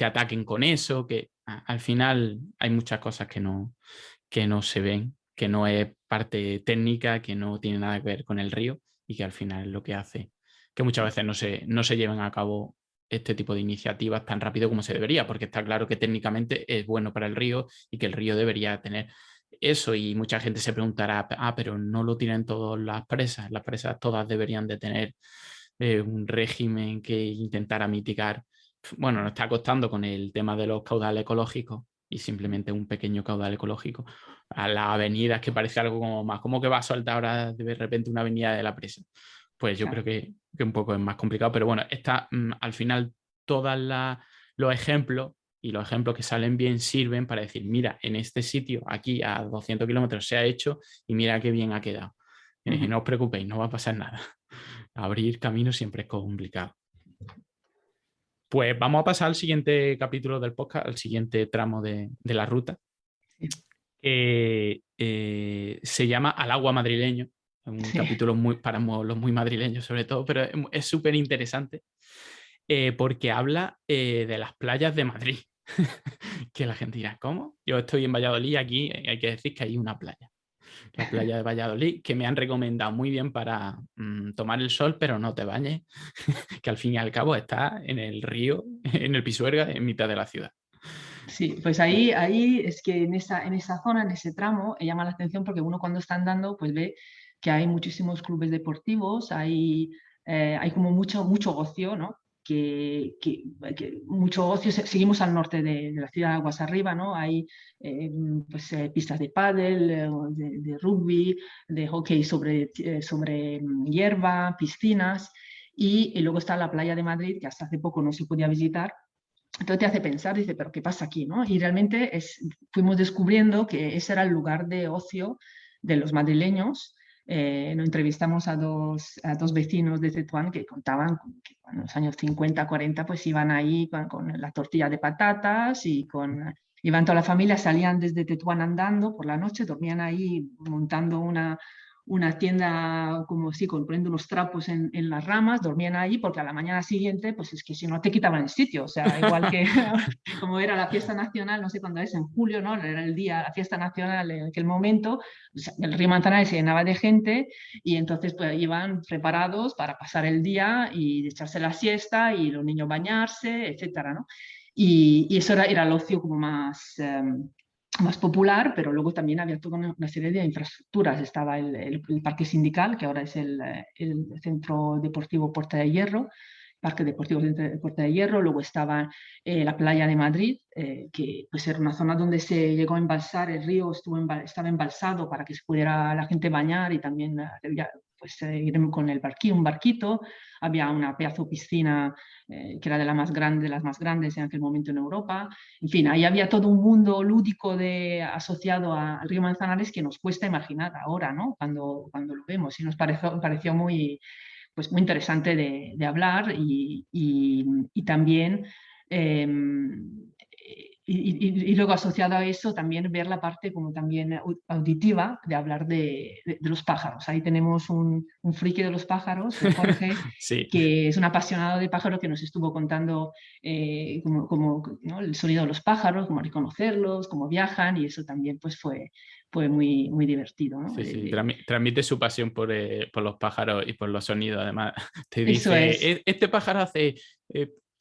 ataquen con eso, que al final hay muchas cosas que no se ven, que no es parte técnica, que no tiene nada que ver con el río y que al final es lo que hace que muchas veces no se lleven a cabo este tipo de iniciativas tan rápido como se debería, porque está claro que técnicamente es bueno para el río y que el río debería tener eso, y mucha gente se preguntará, pero no lo tienen todas las presas todas deberían de tener un régimen que intentara mitigar. Bueno, nos está costando con el tema de los caudales ecológicos y simplemente un pequeño caudal ecológico. A las avenidas, que parece algo como más, ¿cómo que va a soltar ahora de repente una avenida de la presa? Pues yo creo que un poco es más complicado, pero bueno, al final todos los ejemplos y los ejemplos que salen bien sirven para decir, mira, en este sitio, aquí a 200 kilómetros se ha hecho y mira qué bien ha quedado. No os preocupéis, no va a pasar nada. Abrir camino siempre es complicado. Pues vamos a pasar al siguiente capítulo del podcast, al siguiente tramo de la ruta. Se llama Al agua madrileño. Un capítulo para los muy madrileños sobre todo, pero es súper interesante porque habla de las playas de Madrid. Que la gente dirá, ¿cómo? Yo estoy en Valladolid, aquí hay que decir que hay una playa. La playa de Valladolid, que me han recomendado muy bien para tomar el sol, pero no te bañes, que al fin y al cabo está en el río, en el Pisuerga, en mitad de la ciudad. Sí, pues ahí es que en esa zona, en ese tramo, llama la atención porque uno cuando está andando pues ve que hay muchísimos clubes deportivos, hay como mucho ocio, ¿no? Que mucho ocio. Seguimos al norte de la ciudad de Aguas Arriba, ¿no? Hay pistas de pádel, de rugby, de hockey sobre hierba, piscinas, y luego está la playa de Madrid, que hasta hace poco no se podía visitar. Entonces te hace pensar, dice, pero ¿qué pasa aquí, no? Y realmente fuimos descubriendo que ese era el lugar de ocio de los madrileños. Nos entrevistamos a dos vecinos de Tetuán que contaban que en los años 50, 40, pues iban ahí con la tortilla de patatas y iban toda la familia, salían desde Tetuán andando por la noche, dormían ahí montando una tienda como así, poniendo unos trapos en las ramas, dormían allí porque a la mañana siguiente, pues es que si no te quitaban el sitio, o sea, igual que como era la fiesta nacional, no sé cuándo es, en julio, ¿no? Era el día, la fiesta nacional en aquel momento, o sea, el río Manzanares se llenaba de gente y entonces pues iban preparados para pasar el día y echarse la siesta y los niños bañarse, etcétera, ¿no? Y eso era el ocio como más popular, pero luego también había toda una serie de infraestructuras. Estaba el Parque Sindical, que ahora es el Centro Deportivo Puerta de Hierro, Parque Deportivo Puerta de Hierro. Luego estaba la playa de Madrid, que pues era una zona donde se llegó a embalsar, el río estaba embalsado para que se pudiera la gente bañar y también pues, ir con un barquito. Había una pedazo piscina que era de las más grandes en aquel momento en Europa. En fin, ahí había todo un mundo lúdico asociado al río Manzanares que nos cuesta imaginar ahora, ¿no? Cuando lo vemos, y nos pareció muy interesante de hablar y también y luego asociado a eso también ver la parte como también auditiva de hablar de los pájaros. Ahí tenemos un friki de los pájaros, Jorge, sí. Que es un apasionado de pájaros, que nos estuvo contando ¿no? el sonido de los pájaros, cómo reconocerlos, cómo viajan, y eso también pues fue muy, muy divertido, ¿no? Sí, transmite su pasión por los pájaros y por los sonidos. Además, te Eso dice, es. este pájaro hace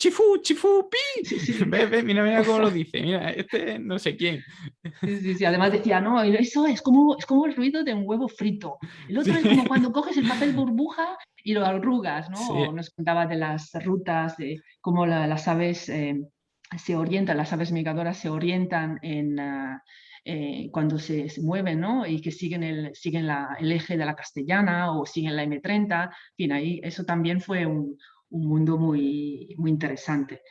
chifú, chifú, pi. Sí. Mira cómo lo dice. Mira, este no sé quién. Sí. Además decía, no, eso es como el ruido de un huevo frito. El otro es como cuando coges el papel burbuja y lo arrugas, ¿no? Sí. O nos contaba de las rutas, de cómo las aves se orientan, las aves migradoras se orientan cuando se mueven, ¿no? Y que siguen el eje de la Castellana o siguen la M30. En fin, ahí eso también fue un mundo muy, muy interesante.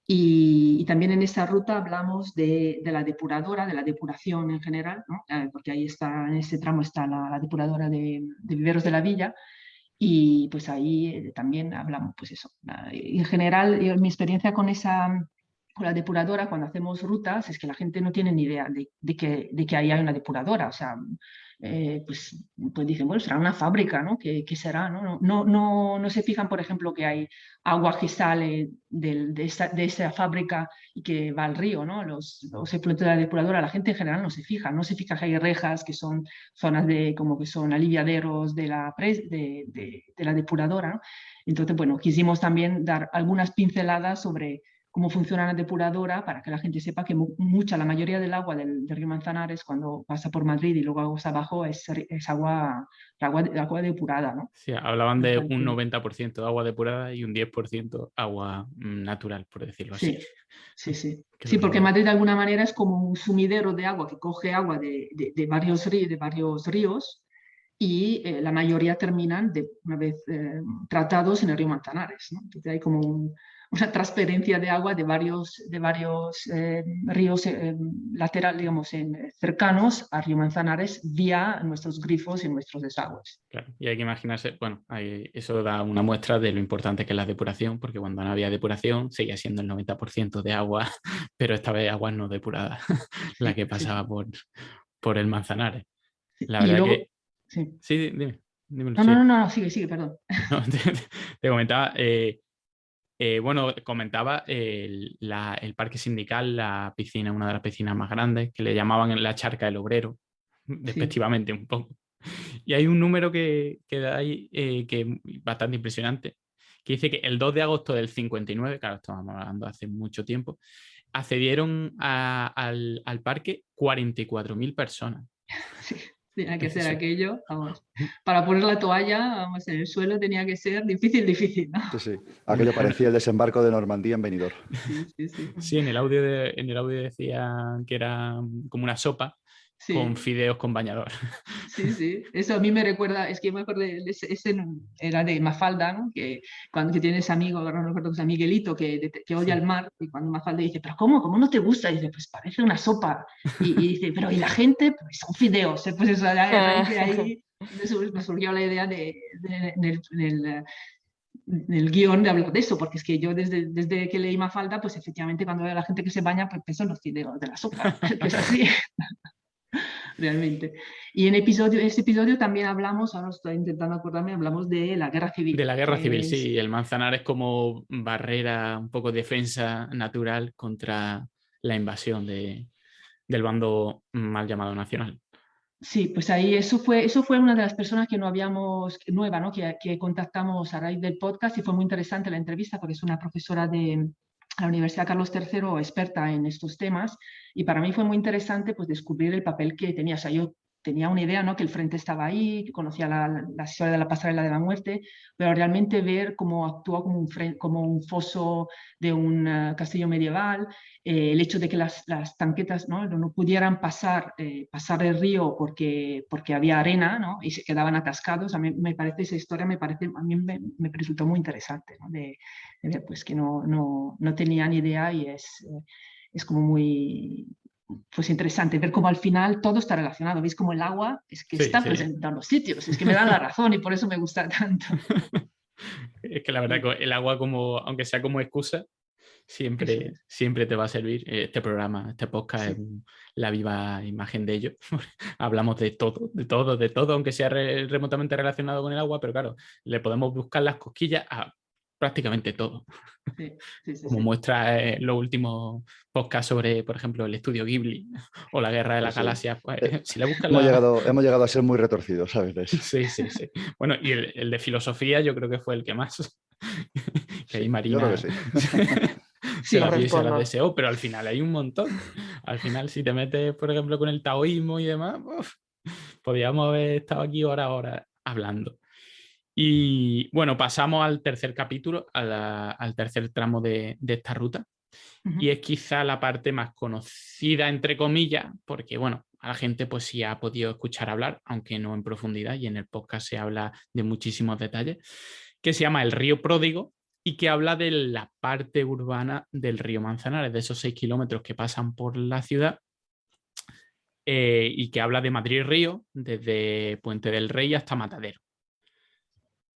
Y también en esa ruta hablamos de la depuradora, de la depuración en general, ¿no? Porque ahí está, en ese tramo está la depuradora de Viveros de la Villa, y pues ahí también hablamos, pues eso. En general, mi experiencia con con la depuradora, cuando hacemos rutas, es que la gente no tiene ni idea de que ahí hay una depuradora. O sea, pues dicen, bueno, será una fábrica, ¿no? ¿Qué será? No se fijan, por ejemplo, que hay agua que sale de esa fábrica y que va al río, ¿no? Los efluentes de la depuradora, la gente en general no se fija que hay rejas, que son zonas como que son aliviaderos de la depuradora, ¿no? Entonces, bueno, quisimos también dar algunas pinceladas sobre cómo funciona la depuradora para que la gente sepa que la mayoría del agua del río Manzanares, cuando pasa por Madrid y luego aguas abajo, es agua depurada, ¿no? Sí, hablaban de un 90% de agua depurada y un 10% agua natural, por decirlo así. Sí. Sí, porque Madrid de alguna manera es como un sumidero de agua que coge agua de varios ríos y la mayoría terminan una vez tratados en el río Manzanares, ¿no? Entonces hay como una transferencia de agua de varios ríos laterales, digamos, cercanos al río Manzanares vía nuestros grifos y nuestros desagües. Claro, y hay que imaginarse, bueno, eso da una muestra de lo importante que es la depuración, porque cuando no había depuración seguía siendo el 90% de agua, pero esta vez agua no depurada, la que pasaba por el Manzanares. La verdad luego, que... Sí, dime. No, sigue, perdón. No, te comentaba, bueno, comentaba el Parque Sindical, la piscina, una de las piscinas más grandes, que le llamaban la Charca del Obrero, despectivamente un poco. Y hay un número que da ahí que es bastante impresionante, que dice que el 2 de agosto del 59, claro, estamos hablando hace mucho tiempo, accedieron al parque 44.000 personas. Sí. Tenía que ser aquello, vamos, para poner la toalla, vamos, en el suelo tenía que ser difícil, ¿no? Sí. Aquello parecía el desembarco de Normandía en Benidorm. Sí. Sí, en el audio decían que era como una sopa con fideos con bañador. Sí. Eso a mí me recuerda, es que me acuerdo, ese era de Mafalda, ¿no? Que cuando tienes amigo, no recuerdo que es Miguelito, que odia el mar, y cuando Mafalda dice, pero ¿cómo no te gusta? Y dice, pues parece una sopa. Y dice, pero ¿y la gente? Pues son fideos. Pues eso, ahí me surgió la idea del guión de hablar de eso, porque es que yo desde que leí Mafalda, pues efectivamente cuando veo a la gente que se baña, pues pienso en los fideos de la sopa, que es así. Realmente. Y en este episodio también hablamos, ahora estoy intentando acordarme, hablamos de la guerra civil. De la guerra civil, sí. El Manzanares como barrera, un poco defensa natural contra la invasión del bando mal llamado nacional. Sí, pues ahí eso fue una de las personas que no habíamos, nueva, ¿no? Que contactamos a raíz del podcast y fue muy interesante la entrevista porque es una profesora de la Universidad Carlos III, experta en estos temas, y para mí fue muy interesante pues descubrir el papel que tenía. O sea, yo tenía una idea, ¿no? Que el frente estaba ahí, que conocía la historia de la pasarela de la muerte, pero realmente ver cómo actúa como un foso de un castillo medieval, el hecho de que las tanquetas no pudieran pasar el río porque había arena, ¿no? Y se quedaban atascados. A mí me parece esa historia, a mí me resultó muy interesante, ¿no? De ver pues que no tenía ni idea y es como muy pues interesante ver cómo al final todo está relacionado. ¿Veis cómo el agua es que está presente en todos los sitios? Es que me dan la razón y por eso me gusta tanto. Es que la verdad que el agua, aunque sea como excusa, siempre te va a servir. Este programa, este podcast es la viva imagen de ello. Hablamos de todo, aunque sea remotamente relacionado con el agua, pero claro, le podemos buscar las cosquillas a prácticamente todo. Como muestra los últimos podcasts sobre, por ejemplo, el estudio Ghibli o la Guerra de las Galaxias. Pues, si le buscas hemos llegado a ser muy retorcidos, ¿sabes? Sí. Bueno, y el de filosofía yo creo que fue el que más. Que ahí Marina... Yo creo que sí. se la deseó, pero al final hay un montón. Al final, si te metes, por ejemplo, con el taoísmo y demás, podríamos haber estado aquí hora hablando. Y bueno, pasamos al tercer capítulo, al tercer tramo de esta ruta. Y es quizá la parte más conocida, entre comillas, porque bueno, a la gente pues sí ha podido escuchar hablar, aunque no en profundidad, y en el podcast se habla de muchísimos detalles, que se llama El Río Pródigo y que habla de la parte urbana del río Manzanares, de esos 6 kilómetros que pasan por la ciudad, y que habla de Madrid-Río, desde Puente del Rey hasta Matadero.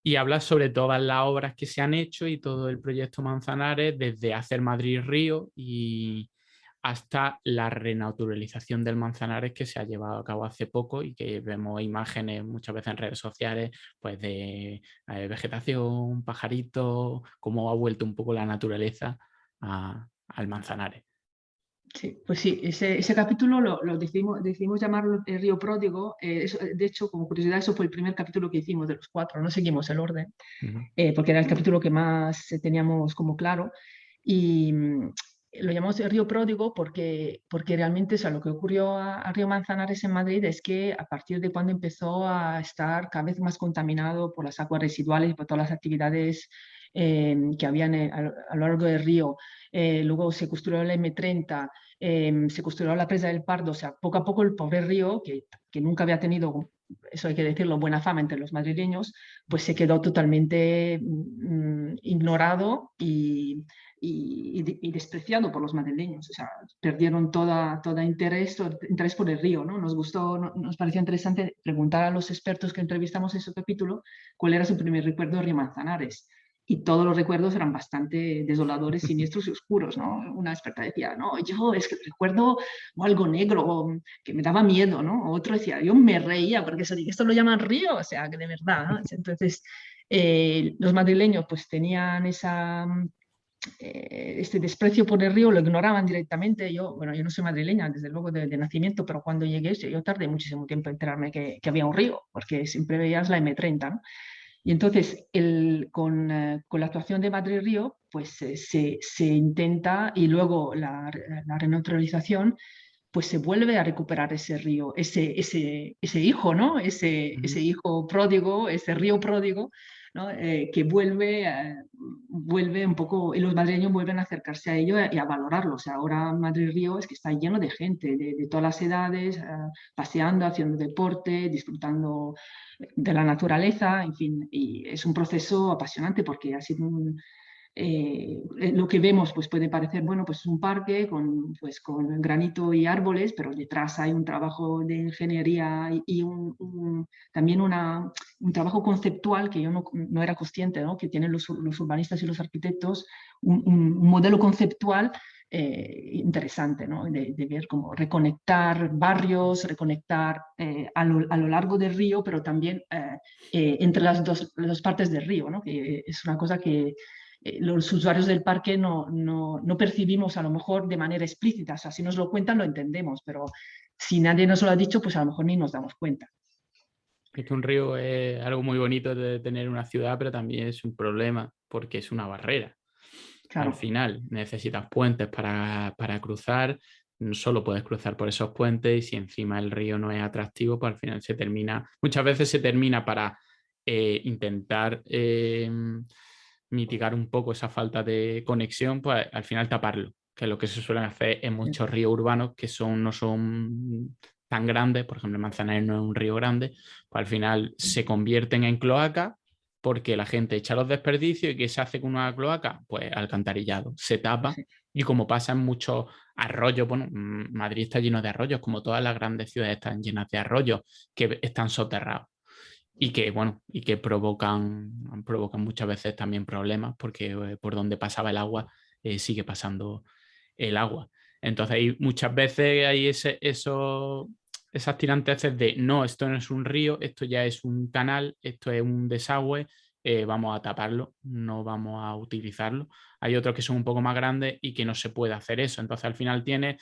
y habla sobre todas las obras que se han hecho y todo el proyecto Manzanares, desde hacer Madrid-Río y hasta la renaturalización del Manzanares que se ha llevado a cabo hace poco y que vemos imágenes muchas veces en redes sociales pues de vegetación, pajaritos, cómo ha vuelto un poco la naturaleza al Manzanares. Sí, pues sí, ese capítulo lo decidimos llamarlo el Río Pródigo. De hecho, como curiosidad, eso fue el primer capítulo que hicimos de los 4, no seguimos el orden, porque era el capítulo que más teníamos como claro. Y lo llamamos el Río Pródigo porque realmente, o sea, lo que ocurrió a Río Manzanares en Madrid es que a partir de cuando empezó a estar cada vez más contaminado por las aguas residuales y por todas las actividades que habían a lo largo del río, luego se construyó la M30, se construyó la presa del Pardo, o sea, poco a poco el pobre río, que nunca había tenido, eso hay que decirlo, buena fama entre los madrileños, pues se quedó totalmente ignorado y despreciado por los madrileños. O sea, perdieron todo interés por el río, ¿no? Nos pareció interesante preguntar a los expertos que entrevistamos en ese capítulo cuál era su primer recuerdo de Río Manzanares. Y todos los recuerdos eran bastante desoladores, siniestros y oscuros, ¿no? Una experta decía, no, yo es que recuerdo algo negro, que me daba miedo, ¿no? Otro decía, yo me reía, porque esto lo llaman río, o sea, que de verdad, ¿no? Entonces, los madrileños pues tenían este desprecio por el río, lo ignoraban directamente. Yo no soy madrileña, desde luego, de nacimiento, pero cuando llegué, yo tardé muchísimo tiempo en enterarme que había un río, porque siempre veías la M30, ¿no? Y entonces, con la actuación de Madrid-Río, pues se intenta, y luego la renaturalización, pues se vuelve a recuperar ese río, ese hijo, ¿no? Ese hijo pródigo, ese río pródigo, ¿no? Que vuelve un poco, y los madrileños vuelven a acercarse a ello y a valorarlo. O sea, ahora Madrid-Río es que está lleno de gente, de todas las edades, paseando, haciendo deporte, disfrutando de la naturaleza, en fin, y es un proceso apasionante porque ha sido lo que vemos pues puede parecer, bueno, pues un parque con granito y árboles, pero detrás hay un trabajo de ingeniería y también un trabajo conceptual que yo no era consciente, ¿no? Que tienen los urbanistas y los arquitectos, un modelo conceptual interesante, ¿no? De ver cómo reconectar barrios, reconectar a lo largo del río, pero también entre las dos partes del río, ¿no? Que es una cosa que los usuarios del parque no percibimos a lo mejor de manera explícita. O sea, si nos lo cuentan lo entendemos, pero si nadie nos lo ha dicho, pues a lo mejor ni nos damos cuenta. Es que un río es algo muy bonito de tener en una ciudad, pero también es un problema porque es una barrera. Claro. Al final necesitas puentes para cruzar, no solo puedes cruzar por esos puentes y si encima el río no es atractivo, pues al final muchas veces se termina para intentar mitigar un poco esa falta de conexión, pues al final taparlo, que es lo que se suelen hacer en muchos ríos urbanos que no son tan grandes. Por ejemplo, Manzanares no es un río grande, pues al final se convierten en cloacas porque la gente echa los desperdicios y ¿qué se hace con una cloaca? Pues alcantarillado, se tapa y como pasa en muchos arroyos, bueno, Madrid está lleno de arroyos, como todas las grandes ciudades están llenas de arroyos que están soterrados y que provocan muchas veces también problemas porque por donde pasaba el agua sigue pasando el agua. Entonces muchas veces hay esas tiranteces de no, esto no es un río, esto ya es un canal, esto es un desagüe, vamos a taparlo, no vamos a utilizarlo. Hay otros que son un poco más grandes y que no se puede hacer eso. Entonces al final tiene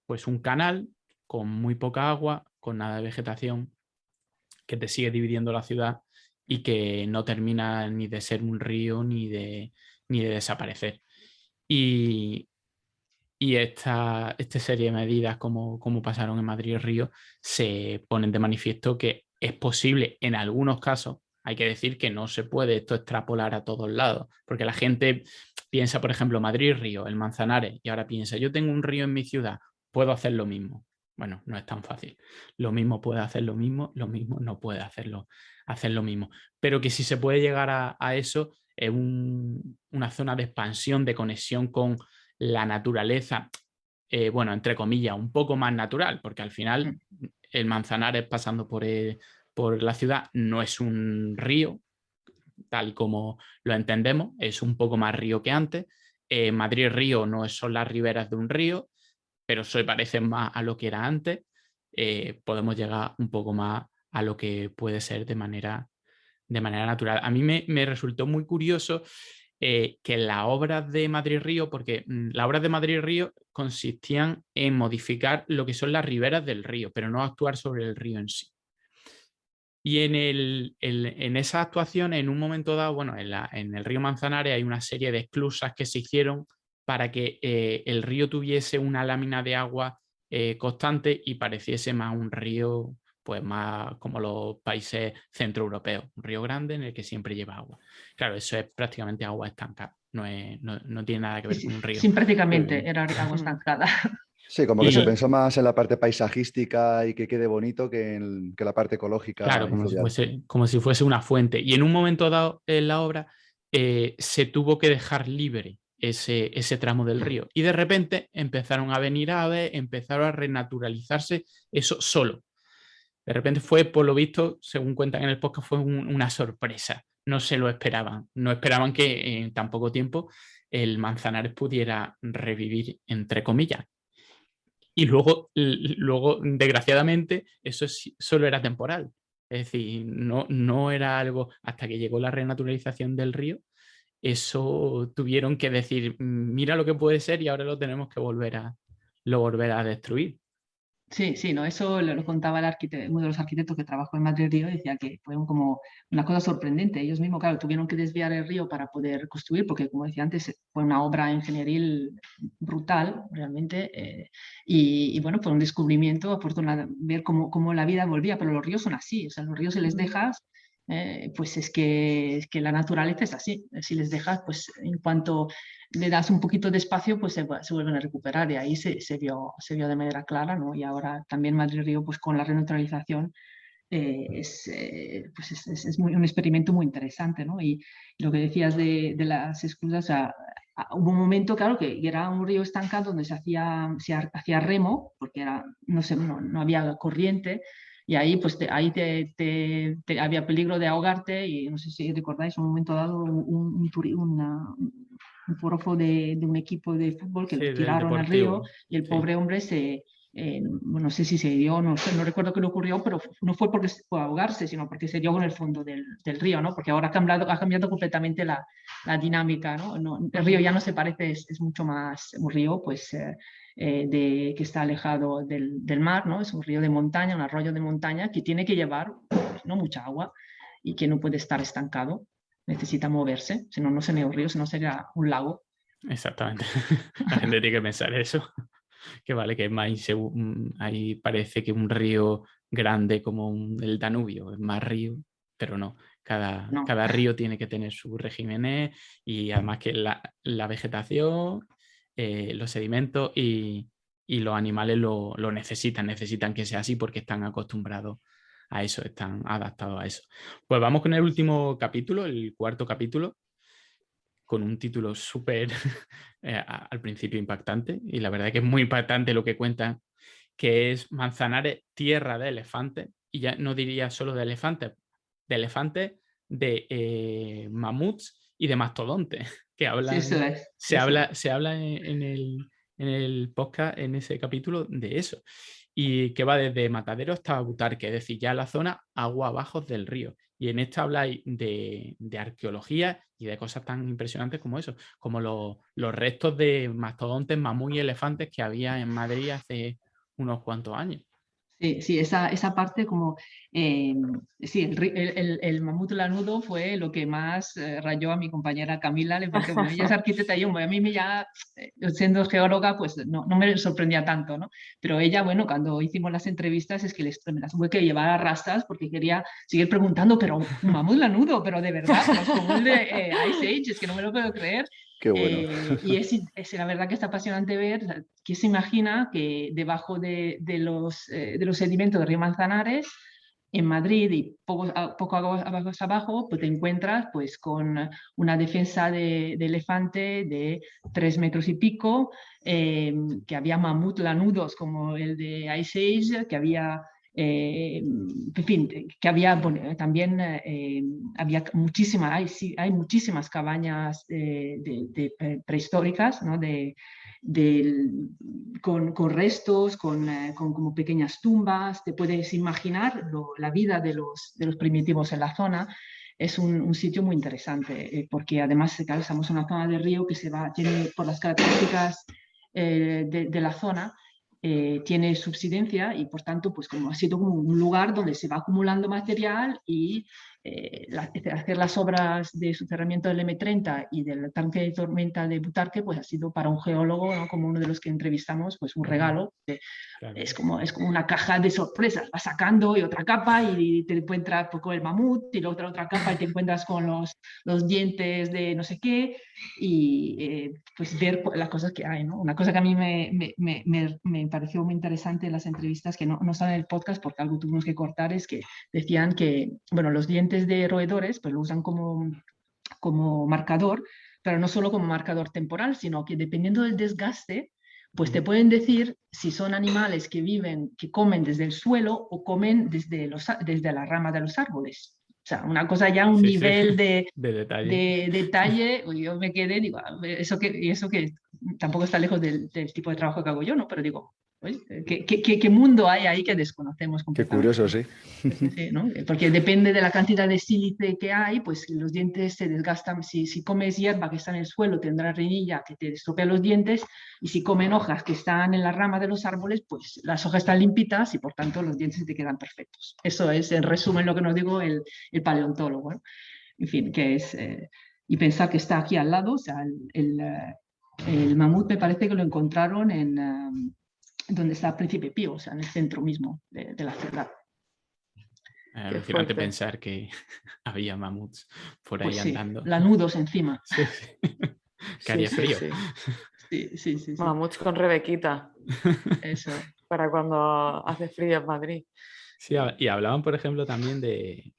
pues un canal con muy poca agua, con nada de vegetación, que te sigue dividiendo la ciudad y que no termina ni de ser un río ni de desaparecer. Y esta serie de medidas como pasaron en Madrid y Río se ponen de manifiesto que es posible en algunos casos. Hay que decir que no se puede esto extrapolar a todos lados, porque la gente piensa, por ejemplo, Madrid, Río, el Manzanares, y ahora piensa, yo tengo un río en mi ciudad, puedo hacer lo mismo. Bueno, no es tan fácil. Lo mismo puede hacer lo mismo no puede hacer lo mismo. Pero que si se puede llegar a eso, es una zona de expansión, de conexión con la naturaleza, bueno, entre comillas, un poco más natural, porque al final el Manzanares pasando por la ciudad no es un río, tal y como lo entendemos, es un poco más río que antes. Madrid-Río no son las riberas de un río, pero se parecen más a lo que era antes. Podemos llegar un poco más a lo que puede ser de manera natural. A mí me resultó muy curioso que las obras de Madrid-Río, porque las obras de Madrid-Río consistían en modificar lo que son las riberas del río, pero no actuar sobre el río en sí. Y en esas actuaciones, en un momento dado, bueno, en el río Manzanares hay una serie de esclusas que se hicieron para que el río tuviese una lámina de agua constante y pareciese más un río, pues más como los países centroeuropeos, un río grande en el que siempre lleva agua. Claro, eso es prácticamente agua estancada, no tiene nada que ver con un río. Sí, prácticamente era agua estancada. Sí, como que se pensó más en la parte paisajística y que quede bonito que la parte ecológica. Claro, como si fuese una fuente. Y en un momento dado en la obra se tuvo que dejar libre ese tramo del río. Y de repente empezaron a venir aves, empezaron a renaturalizarse eso solo. De repente fue, por lo visto, según cuentan en el podcast, fue una sorpresa. No se lo esperaban. No esperaban que en tan poco tiempo el Manzanares pudiera revivir, entre comillas. Y luego, desgraciadamente, eso solo era temporal. Es decir, no era algo, hasta que llegó la renaturalización del río, eso tuvieron que decir, mira lo que puede ser y ahora lo tenemos que volver a destruir. Sí, sí, no, eso lo contaba uno de los arquitectos que trabajó en Madrid Río, decía que fue como una cosa sorprendente. Ellos mismos, claro, tuvieron que desviar el río para poder construir, porque como decía antes, fue una obra ingenieril brutal, realmente, y bueno, fue un descubrimiento afortunado ver cómo la vida volvía, pero los ríos son así, o sea, los ríos se les dejas, pues es que la naturaleza es así, si les dejas, pues en cuanto le das un poquito de espacio, pues se vuelven a recuperar, y ahí se vio de manera clara, ¿no? Y ahora también Madrid Río, pues con la renaturalización, es un experimento muy interesante, ¿no? Y lo que decías de las esclusas, o sea, hubo un momento, claro, que era un río estancado donde se hacía remo, porque no había corriente, y ahí pues había peligro de ahogarte, y no sé si recordáis, un momento dado un forofo de un equipo de fútbol que lo tiraron al río, y el pobre hombre no sé si se dio, no recuerdo qué le ocurrió, pero no fue porque fue a ahogarse, sino porque se dio con el fondo del río, ¿no? Porque ahora ha cambiado completamente la dinámica, ¿no? El río ya no se parece, es mucho más un río, pues, que está alejado del mar, ¿no? Es un río de montaña, un arroyo de montaña que tiene que llevar, pues, no mucha agua y que no puede estar estancado, necesita moverse, si no, no sería un río, si no sería un lago. Exactamente. La gente tiene que pensar eso. Que vale, que es más ahí parece que un río grande como el Danubio es más río, pero no. Cada río tiene que tener sus regímenes y además que la vegetación, los sedimentos y los animales lo necesitan que sea así porque están acostumbrados a eso, están adaptados a eso. Pues vamos con el último capítulo, el cuarto capítulo, con un título súper al principio impactante, y la verdad es que es muy impactante lo que cuentan, que es Manzanares, tierra de elefantes, y ya no diría solo de elefantes, de mamuts y de mastodontes, que hablan, Sí, se habla en el podcast, en ese capítulo, de eso, y que va desde Matadero hasta Butarque, es decir, ya la zona agua abajo del río. Y en esta habláis de arqueología y de cosas tan impresionantes como eso, como los restos de mastodontes, mamut y elefantes que había en Madrid hace unos cuantos años. Sí, esa parte como, sí, el mamut lanudo fue lo que más rayó a mi compañera Camila, porque bueno, ella es arquitecta y yo, a mí siendo geóloga, pues no me sorprendía tanto, ¿no? Pero ella, bueno, cuando hicimos las entrevistas es que me las tuve que llevar a rastas porque quería seguir preguntando, pero un mamut lanudo, pero de verdad, pues como el de Ice Age, es que no me lo puedo creer. Qué bueno. Y es la verdad que es apasionante ver que se imagina que debajo de los sedimentos del río Manzanares, en Madrid y poco abajo, pues te encuentras pues, con una defensa de elefante de 3 metros y pico, que había mamut lanudos como el de Ice Age, que había en fin, que había, bueno, también había hay muchísimas cabañas prehistóricas, ¿no? Con restos, con como pequeñas tumbas. Te puedes imaginar la vida de los primitivos en la zona. Es un sitio muy interesante, porque además, claro, estamos en una zona de río que tiene, por las características de la zona, tiene subsidencia y por tanto, pues como ha sido como un lugar donde se va acumulando material y hacer las obras de soterramiento del M30 y del tanque de tormenta de Butarque, pues ha sido para un geólogo, ¿no? Como uno de los que entrevistamos, pues un regalo. Claro. Es como una caja de sorpresas, vas sacando y otra capa y te encuentras con el mamut y la otra capa y te encuentras con los dientes de no sé qué y pues ver las cosas que hay, ¿no? Una cosa que a mí me pareció muy interesante en las entrevistas, que no sale en el podcast porque algo tuvimos que cortar, es que decían que, bueno, los dientes de roedores pues lo usan como marcador, pero no solo como marcador temporal, sino que dependiendo del desgaste, pues te pueden decir si son animales que comen desde el suelo o comen desde la rama de los árboles. O sea, una cosa ya, un nivel de detalle. de detalle, yo me quedé, digo, eso que tampoco está lejos del tipo de trabajo que hago yo, ¿no? Pero digo, oye, ¿qué mundo hay ahí que desconocemos Qué completamente? curioso, sí. Sí, ¿no? Porque depende de la cantidad de sílice que hay, pues los dientes se desgastan. Si comes hierba que está en el suelo, tendrás renilla que te estropea los dientes, y si comen hojas que están en la rama de los árboles, pues las hojas están limpitas y por tanto los dientes te quedan perfectos. Eso es, en resumen, lo que nos digo el paleontólogo, ¿no? En fin, que es... y pensar que está aquí al lado, o sea, el mamut me parece que lo encontraron en donde está Príncipe Pío, o sea, en el centro mismo de la ciudad. Es alucinante pensar que había mamuts por ahí pues sí, andando. lanudos encima. Sí, sí. Que haría frío. Sí. Mamuts con Rebequita. Eso. Para cuando hace frío en Madrid. Sí, y hablaban, por ejemplo, también de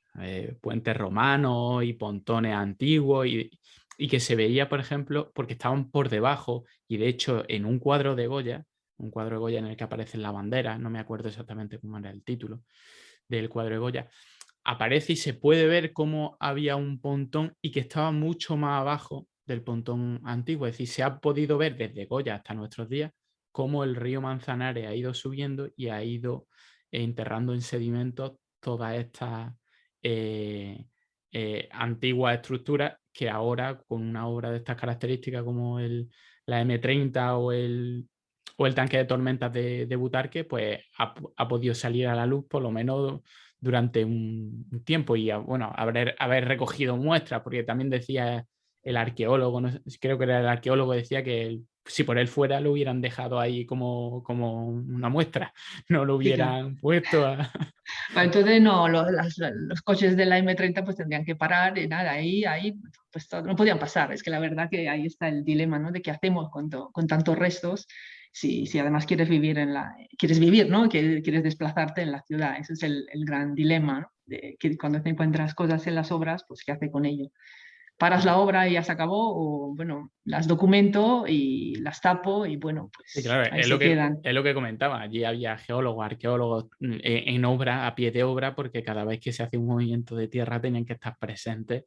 puentes romanos y pontones antiguos y que se veía, por ejemplo, porque estaban por debajo y de hecho en un cuadro de Goya en el que aparece la bandera, no me acuerdo exactamente cómo era el título del cuadro de Goya, aparece y se puede ver cómo había un pontón y que estaba mucho más abajo del pontón antiguo. Es decir, se ha podido ver desde Goya hasta nuestros días cómo el río Manzanares ha ido subiendo y ha ido enterrando en sedimentos todas estas antiguas estructuras que ahora, con una obra de estas características como la M30 o el tanque de tormentas de Butarque, pues ha podido salir a la luz por lo menos durante un tiempo y bueno, haber recogido muestras, porque también decía el arqueólogo, no sé, creo que era el arqueólogo, decía que si por él fuera lo hubieran dejado ahí como una muestra, no lo hubieran puesto a... Bueno, entonces no, los coches de la M30 pues tendrían que parar y nada, ahí pues no podían pasar. Es que la verdad que ahí está el dilema, ¿no? De qué hacemos con tantos restos si además quieres vivir, ¿no? Quieres desplazarte en la ciudad. Ese es el gran dilema, ¿no? De que cuando te encuentras cosas en las obras, pues ¿qué hace con ello? ¿Paras la obra y ya se acabó? O bueno, las documento y las tapo y bueno, Sí, pues claro, ahí se quedan. es lo que comentaba. Allí había geólogos, arqueólogos en obra, a pie de obra, porque cada vez que se hace un movimiento de tierra tenían que estar presentes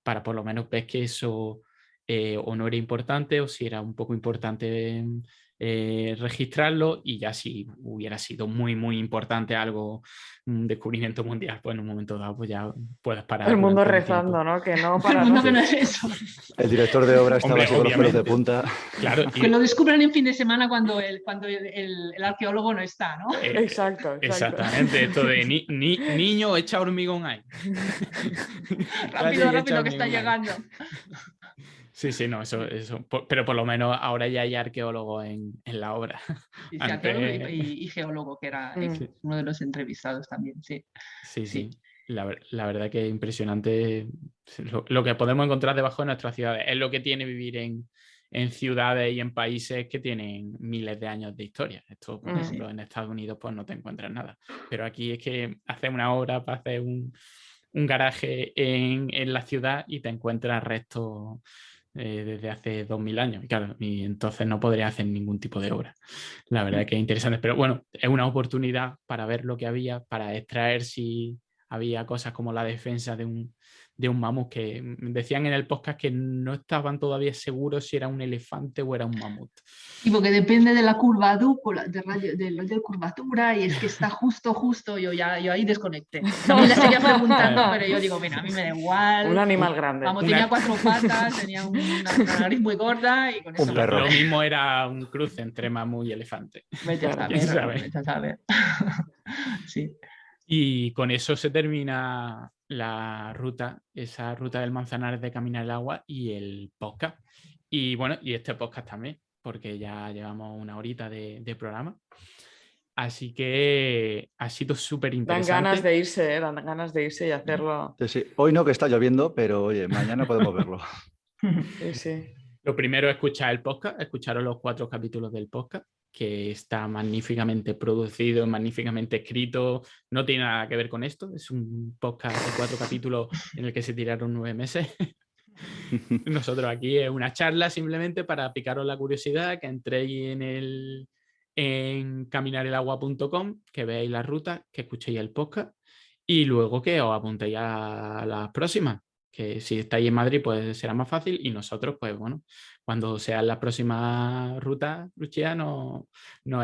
para por lo menos ver que eso o no era importante o si era un poco importante registrarlo, y ya si hubiera sido muy, muy importante algo, un descubrimiento mundial, pues en un momento dado pues ya puedes parar. El mundo durante un rezando, tiempo. ¿no? Que no El para mundo que no es eso. El director de obra estaba Hombre, así con los pelos de obviamente. punta. Claro, Que lo descubren en fin de semana cuando el arqueólogo no está, ¿no? Exacto. Exactamente, esto de niño echa hormigón ahí. Rápido, Calle y echa que está hormigón ahí. llegando. Sí, no, eso. Pero por lo menos ahora ya hay arqueólogos en la obra. Sí, arqueólogo Antes... y geólogo, que era Mm. uno de los entrevistados también, sí. Sí. La verdad que es impresionante lo que podemos encontrar debajo de nuestras ciudades. Es lo que tiene vivir en ciudades y en países que tienen miles de años de historia. Esto, por ejemplo, en Estados Unidos pues no te encuentras nada. Pero aquí es que haces una obra para hacer un garaje en la ciudad y te encuentras restos desde hace 2000 años. Y claro, y entonces no podría hacer ningún tipo de obra. La verdad es que es interesante, pero bueno, es una oportunidad para ver lo que había, para extraer si había cosas como la defensa de un mamut, que decían en el podcast que no estaban todavía seguros si era un elefante o era un mamut. Y porque depende de la curvatura, de curvatura, y es que está justo, yo ahí desconecté. También la seguía preguntando, pero yo digo, mira, a mí me da igual. Un animal grande. Vamos, tenía 4 patas, tenía una nariz muy gorda y con eso. Un perro. Lo mismo era un cruce entre mamut y elefante. Vete a ¿Quién sabe? saber, vete a saber. Sí. Y con eso se termina la ruta, esa ruta del Manzanares de Caminar el Agua y el podcast. Y bueno, y este podcast también, porque ya llevamos una horita de programa. Así que ha sido súper Dan interesante. ganas de irse, dan ganas de irse y hacerlo. Sí. Hoy no, que está lloviendo, pero oye, mañana podemos verlo. Sí. Lo primero es escuchar el podcast, escucharos los 4 capítulos del podcast, que está magníficamente producido, magníficamente escrito. No tiene nada que ver con esto. Es un podcast de 4 capítulos en el que se tiraron 9 meses. Nosotros aquí es una charla simplemente para picaros la curiosidad, que entréis en caminarelagua.com, que veáis la ruta, que escuchéis el podcast y luego que os apuntéis a las próximas, que si estáis en Madrid pues será más fácil, y nosotros pues bueno, cuando sean las próximas rutas, Lucía nos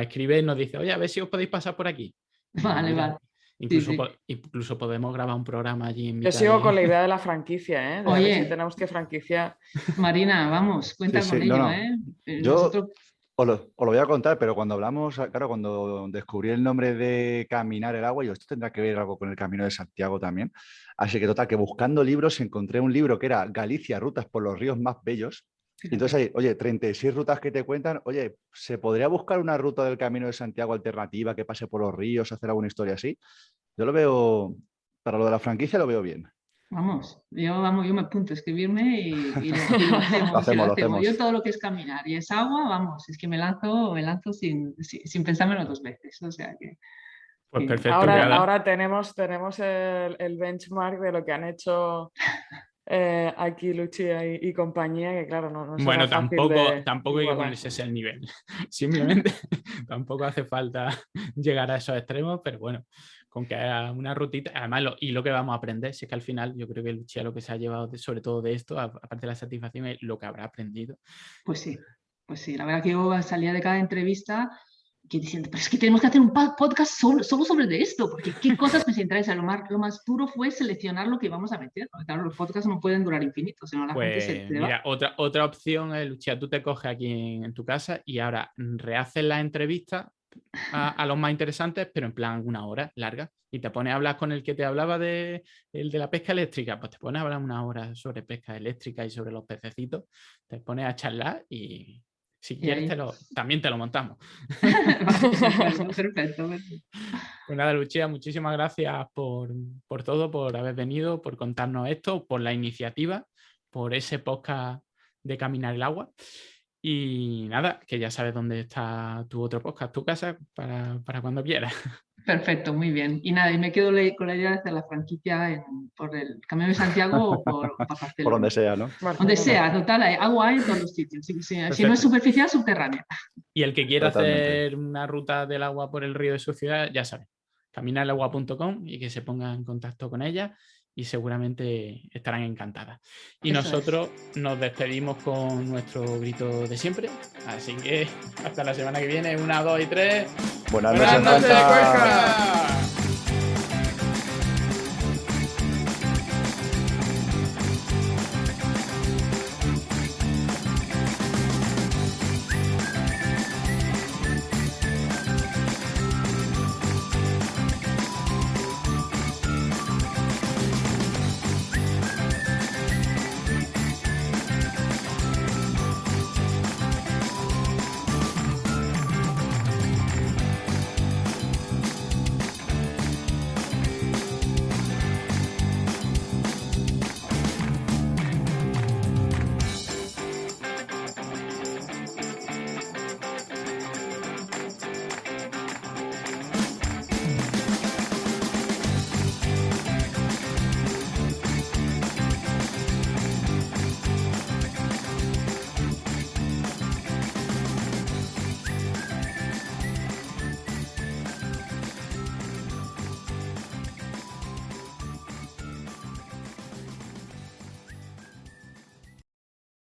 escribe y nos dice, oye, a ver si os podéis pasar por aquí. Vale, vale. Incluso, Sí. Incluso podemos grabar un programa allí en Yo mitad sigo de- con la idea de la franquicia, ¿eh? De a ver Oye. si tenemos que franquiciar. Marina, vamos, cuenta Sí, con no, ello, no. ¿eh? Yo Nosotros... os lo voy a contar, pero cuando hablamos, claro, cuando descubrí el nombre de Caminar el Agua, yo, esto tendrá que ver algo con el Camino de Santiago también. Así que total, que buscando libros encontré un libro que era Galicia, rutas por los ríos más bellos. Y entonces ahí, oye, 36 rutas que te cuentan, oye, ¿se podría buscar una ruta del Camino de Santiago alternativa que pase por los ríos, hacer alguna historia así? Yo lo veo, para lo de la franquicia lo veo bien. Vamos, yo me apunto a escribirme y lo hacemos. Lo hacemos, y lo hacemos. Yo todo lo que es caminar y es agua, vamos, es que me lanzo sin pensármelo 2 veces. O sea que... Pues Sí. perfecto. nada. Ahora tenemos el benchmark de lo que han hecho aquí Lucía y compañía, que claro, no será Bueno, fácil tampoco hay que igualar. ponerse ese nivel. Simplemente tampoco hace falta llegar a esos extremos, pero bueno, con que haya una rutita, además lo que vamos a aprender, si es que al final yo creo que Lucía lo que se ha llevado sobre todo de esto, aparte de la satisfacción, es lo que habrá aprendido. Pues sí, la verdad que yo salía de cada entrevista que diciendo, pero es que tenemos que hacer un podcast solo sobre de esto, porque qué cosas me interesa. Lo más duro fue seleccionar lo que íbamos a meter, porque claro, los podcasts no pueden durar infinito, sino la gente se va. Mira, otra opción es, Lucía, tú te coges aquí en tu casa y ahora rehaces la entrevista a los más interesantes, pero en plan 1 hora larga, y te pones a hablar con el que te hablaba el de la pesca eléctrica, pues te pones a hablar 1 hora sobre pesca eléctrica y sobre los pececitos, te pones a charlar y si quieres también te lo montamos. Perfecto. Pues nada, Lucía, muchísimas gracias por todo, por haber venido, por contarnos esto, por la iniciativa, por ese podcast de Caminar el Agua. Y nada, que ya sabes dónde está tu otro podcast, tu casa, para cuando quieras. Perfecto, muy bien. Y nada, y me quedo con la idea de hacer la franquicia por el Camino de Santiago o por Barcelona. Por donde sea, ¿no? Donde sea, total, agua hay en todos los sitios. Si no es superficial, subterránea. Y el que quiera Totalmente. hacer una ruta del agua por el río de su ciudad, ya sabe, caminarelagua.com y que se ponga en contacto con ella y seguramente estarán encantadas. Y Eso nosotros nos despedimos con nuestro grito de siempre. Así que hasta la semana que viene, 1, 2 y 3. Buenas Buenas noches, noches, Cuenca. Cuenca.